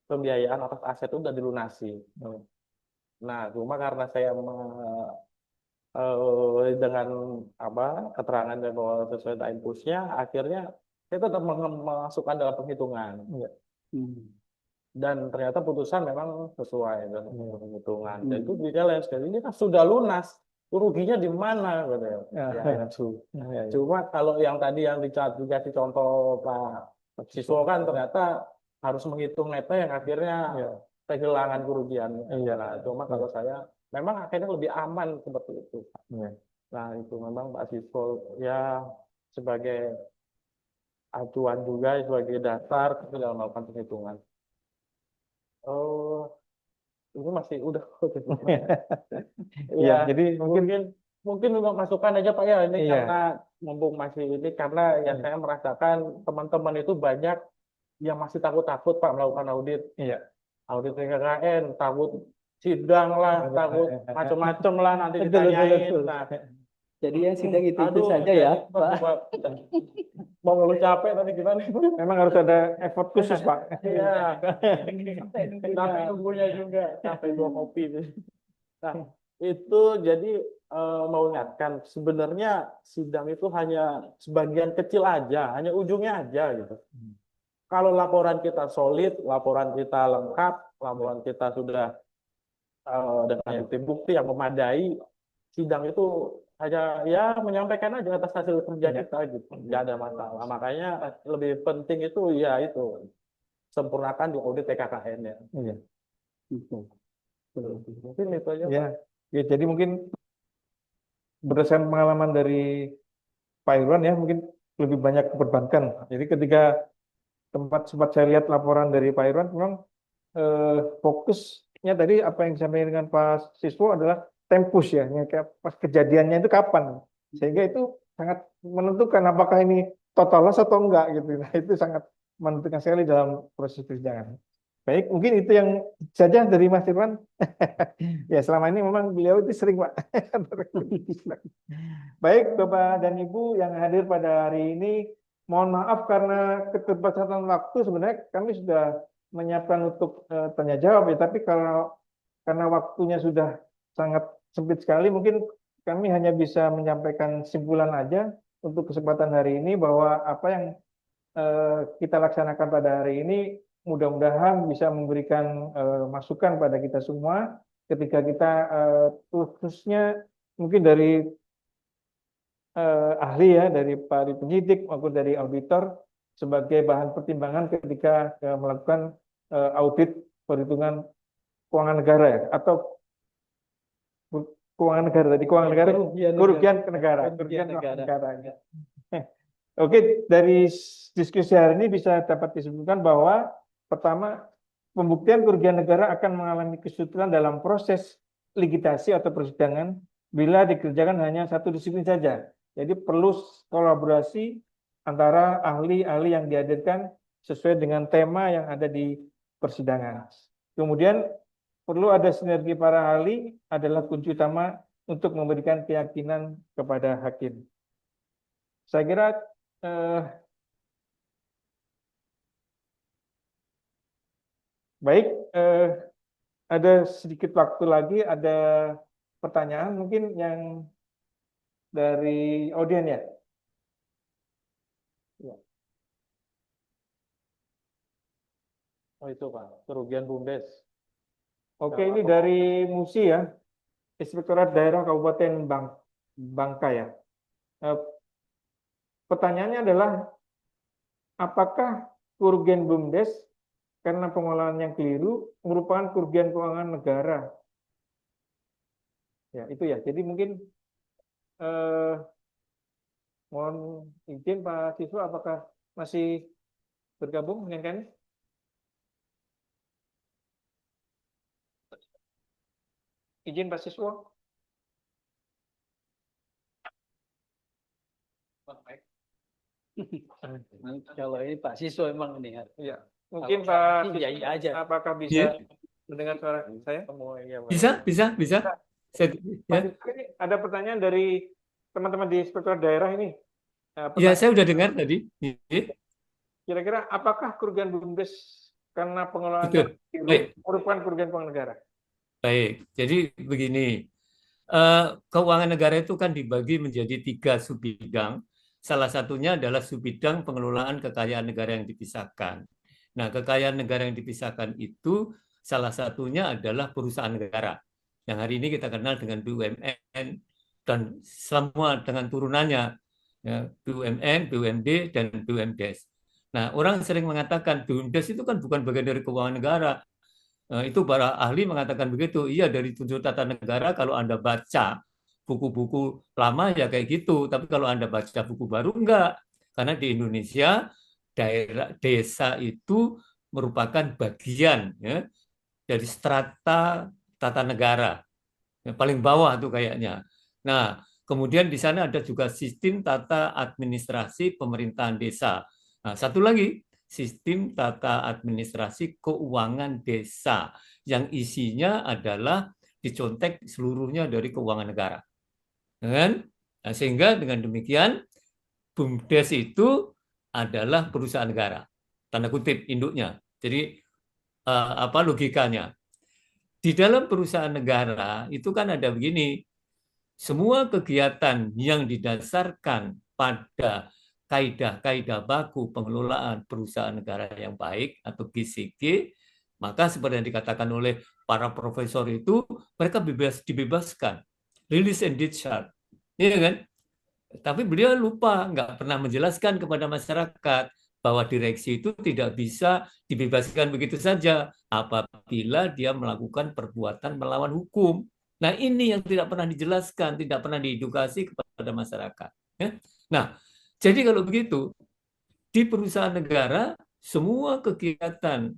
pembiayaan atas aset itu sudah dilunasi. Nah, cuma karena saya dengan keterangan dari bahwa sesuai time push-nya, akhirnya saya tetap memasukkan dalam penghitungan. Dan ternyata putusan memang sesuai dengan penghitungan. Dan itu di-challenge sekali ini kan sudah lunas. Ruginya di mana gitu ya. Cuma kalau yang tadi yang dikasih contoh Pak Siswo kan ternyata harus menghitung netnya yang akhirnya kehilangan kerugian. Nah, cuma kalau saya memang akhirnya lebih aman seperti itu. Nah, itu memang Pak Siswo ya sebagai acuan juga sebagai dasar dalam melakukan penghitungan. Ini masih udah. Ya, jadi mungkin masukan aja Pak ya ini karena mumpung masih ini karena ya saya merasakan teman-teman itu banyak yang masih takut-takut Pak melakukan audit. Audit PKKN, takut sidang lah, takut macam-macam lah nanti ditanyain. Nah, jadi yang sidang itu saja ya Pak. Mau ngeluh capek tapi gimana? Memang harus ada effort khusus Pak. Iya. Capek nunggunya juga, capek dua kopi. Nah, itu jadi mau ingatkan sebenarnya sidang itu hanya sebagian kecil aja, hanya ujungnya aja gitu. Kalau laporan kita solid, laporan kita lengkap, laporan kita sudah dengan bukti-bukti yang memadai, sidang itu hanya ya menyampaikan aja atas hasil kerja kita gitu, nggak ada masalah. Makanya lebih penting itu ya itu sempurnakan di audit TKKN ya. Gitu. Betul. Mungkin itu aja. Ya, ya jadi mungkin berdasarkan pengalaman dari Pak Irwan ya, mungkin lebih banyak ke perbankan. Jadi ketika sempat saya lihat laporan dari Pak Irwan, memang fokusnya tadi apa yang disampaikan dengan Pak Siswo adalah tempus ya, yang kayak pas kejadiannya itu kapan, sehingga itu sangat menentukan apakah ini total loss atau enggak gitu. Nah, itu sangat menentukan sekali dalam proses persidangan. Baik, mungkin itu yang saja dari Mas Irwan. Ya, selama ini memang beliau itu sering, Pak. Baik, Bapak dan Ibu yang hadir pada hari ini, mohon maaf karena keterbatasan waktu sebenarnya kami sudah menyiapkan untuk tanya jawab ya, tapi karena waktunya sudah sangat sempit sekali, mungkin kami hanya bisa menyampaikan simpulan aja untuk kesempatan hari ini bahwa apa yang kita laksanakan pada hari ini mudah-mudahan bisa memberikan masukan pada kita semua ketika kita khususnya mungkin dari ahli ya, dari para penyidik maupun dari auditor sebagai bahan pertimbangan ketika melakukan audit perhitungan keuangan negara ya, atau keuangan negara tadi kerugian negara. Oke, dari diskusi hari ini bisa dapat disimpulkan bahwa pertama, pembuktian kerugian negara akan mengalami kesulitan dalam proses likuidasi atau persidangan bila dikerjakan hanya satu disiplin saja. Jadi perlu kolaborasi antara ahli-ahli yang dihadirkan sesuai dengan tema yang ada di persidangan. Kemudian perlu ada sinergi para ahli adalah kunci utama untuk memberikan keyakinan kepada hakim. Saya kira baik, ada sedikit waktu lagi, ada pertanyaan mungkin yang dari audien ya. Oh itu Pak, kerugian BUMDes. Oke, ini dari MUSI ya, Inspektorat Daerah Kabupaten Bangka ya. Pertanyaannya adalah, apakah kerugian BUMDes karena pengolahan yang keliru merupakan kerugian keuangan negara? Ya, itu ya. Jadi mungkin mohon izin Pak Siswa, apakah masih bergabung dengan kami? Izin Pak Siswa. Kalau ini Pak Siswo emang ini ya. Ya, mungkin Kalau Pak iya Siswa, aja. apakah bisa Iya. mendengar suara saya? Bisa. Saya, Pak ya. Siswa, ini ada pertanyaan dari teman-teman di Inspektorat Daerah ini. Ya, saya udah dengar tadi. Iya. Kira-kira apakah kerugian BUMDes karena pengelolaan Betul. yang keliru Baik. merupakan kerugian keuangan negara? Baik, jadi begini, keuangan negara itu kan dibagi menjadi 3 subbidang. Salah satunya adalah subbidang pengelolaan kekayaan negara yang dipisahkan. Nah, kekayaan negara yang dipisahkan itu salah satunya adalah perusahaan negara, yang hari ini kita kenal dengan BUMN dan semua dengan turunannya, ya, BUMN, BUMD, dan BUMDes. Nah, orang sering mengatakan BUMDes itu kan bukan bagian dari keuangan negara. Itu para ahli mengatakan begitu. Iya, dari tujuh tata negara kalau Anda baca buku-buku lama ya kayak gitu. Tapi kalau Anda baca buku baru enggak. Karena di Indonesia daerah desa itu merupakan bagian ya, dari strata tata negara. Yang paling bawah tuh kayaknya. Nah, kemudian di sana ada juga sistem tata administrasi pemerintahan desa. Nah, satu lagi sistem tata administrasi keuangan desa yang isinya adalah dicontek seluruhnya dari keuangan negara. Nah, sehingga dengan demikian BUMDes itu adalah perusahaan negara, tanda kutip induknya. Jadi apa logikanya? Di dalam perusahaan negara itu kan ada begini, semua kegiatan yang didasarkan pada kaidah-kaidah baku pengelolaan perusahaan negara yang baik atau GCG, maka seperti yang dikatakan oleh para profesor itu, mereka dibebaskan, release and discharge, ya kan? Tapi beliau lupa, nggak pernah menjelaskan kepada masyarakat bahwa direksi itu tidak bisa dibebaskan begitu saja apabila dia melakukan perbuatan melawan hukum. Nah, ini yang tidak pernah dijelaskan, tidak pernah diedukasi kepada masyarakat. Ya. Nah, jadi kalau begitu, di perusahaan negara, semua kegiatan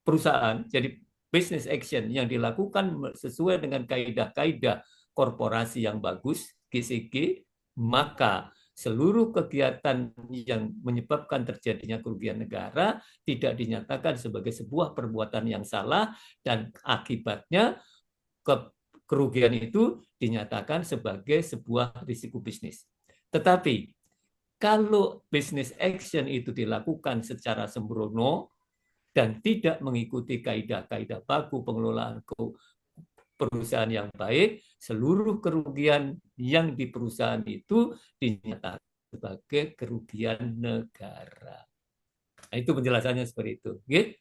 perusahaan, jadi business action yang dilakukan sesuai dengan kaidah-kaidah korporasi yang bagus, GCG, maka seluruh kegiatan yang menyebabkan terjadinya kerugian negara tidak dinyatakan sebagai sebuah perbuatan yang salah dan akibatnya kerugian itu dinyatakan sebagai sebuah risiko bisnis. Tetapi kalau business action itu dilakukan secara sembrono dan tidak mengikuti kaidah-kaidah baku pengelolaan perusahaan yang baik, seluruh kerugian yang di perusahaan itu dinyatakan sebagai kerugian negara. Nah, itu penjelasannya seperti itu. Okay?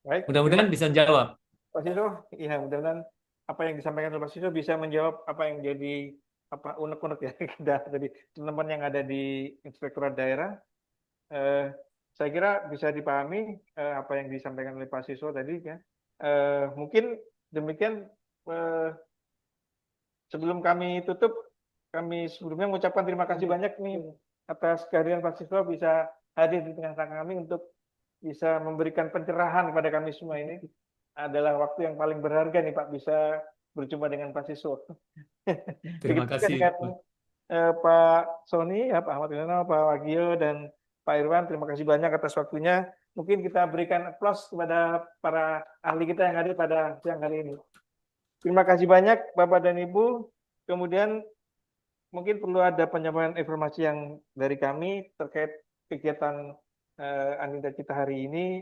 Baik, Mudah-mudahan bisa jawab. Pak Siswo, ya mudah-mudahan apa yang disampaikan oleh Pak Siswo bisa menjawab apa yang jadi unek-unek ya dari teman-teman yang ada di Inspektorat Daerah. Saya kira bisa dipahami apa yang disampaikan oleh Pak Siswo tadi ya. Mungkin demikian sebelum kami tutup, kami sebelumnya mengucapkan terima kasih banyak nih atas kehadiran Pak Siswo bisa hadir di tengah-tengah kami untuk bisa memberikan pencerahan kepada kami semua ini. Adalah waktu yang paling berharga nih Pak bisa berjumpa dengan Pak Siswo. Terima kasih. Dengan Pak Sony, ya, Pak Ahmad Yunano, Pak Wagio, dan Pak Irwan, terima kasih banyak atas waktunya. Mungkin kita berikan aplaus kepada para ahli kita yang hadir pada siang hari ini. Terima kasih banyak Bapak dan Ibu. Kemudian mungkin perlu ada penyampaian informasi yang dari kami terkait kegiatan Anindra Cita hari ini.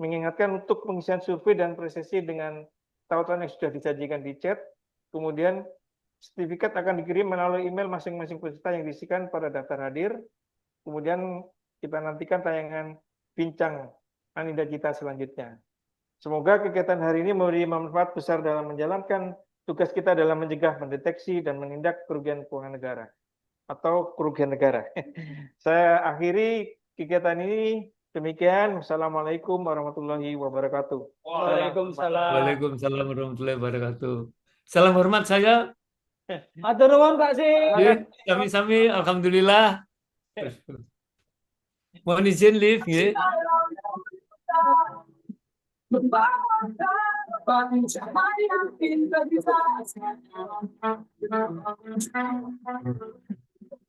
Mengingatkan untuk pengisian survei dan presisi dengan tautan yang sudah disajikan di chat. Kemudian sertifikat akan dikirim melalui email masing-masing peserta yang diisikan pada daftar hadir. Kemudian kita nantikan tayangan bincang Anindra Cita selanjutnya. Semoga kegiatan hari ini memberi manfaat besar dalam menjalankan tugas kita dalam mencegah, mendeteksi, dan menindak kerugian keuangan negara atau kerugian negara. Saya akhiri kegiatan ini. Demikian, Wassalamualaikum warahmatullahi wabarakatuh. Waalaikumsalam. Waalaikumsalam warahmatullahi wabarakatuh. Salam hormat saya. Matur nuwun Pak Sih. Ya, sami-sami, alhamdulillah. Mohon izin live, ya.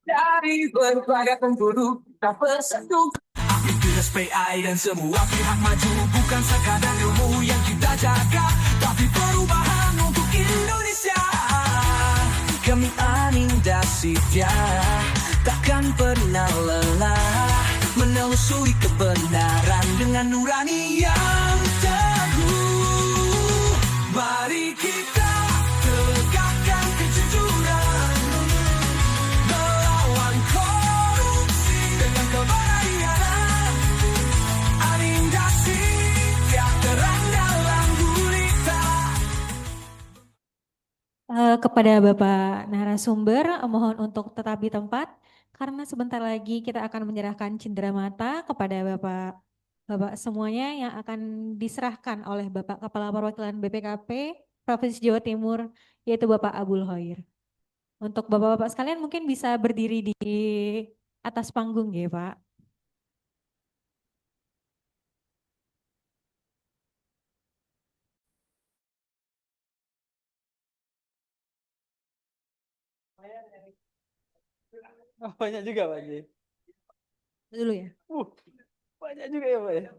Dari berbagai penjuru kita bersatu. Aktivitas PI dan semua pihak maju, bukan sekadar ilmu yang kita jaga, tapi perubahan untuk Indonesia. Kami Anindra Cita takkan pernah lelah menelusuri kebenaran dengan nurani yang teguh. Mari kita tegakkan kejujuran, melawan korupsi dengan kebenaran. Anindra Cita terang dalam gulita. Kepada Bapak narasumber, mohon untuk tetap di tempat karena sebentar lagi kita akan menyerahkan cindera mata kepada Bapak semuanya yang akan diserahkan oleh Bapak Kepala Perwakilan BPKP Provinsi Jawa Timur, yaitu Bapak Abul Hoir. Untuk Bapak-Bapak sekalian mungkin bisa berdiri di atas panggung ya Pak. Banyak juga Pak Sih. Dulu ya. Banyak juga ya Pak ya.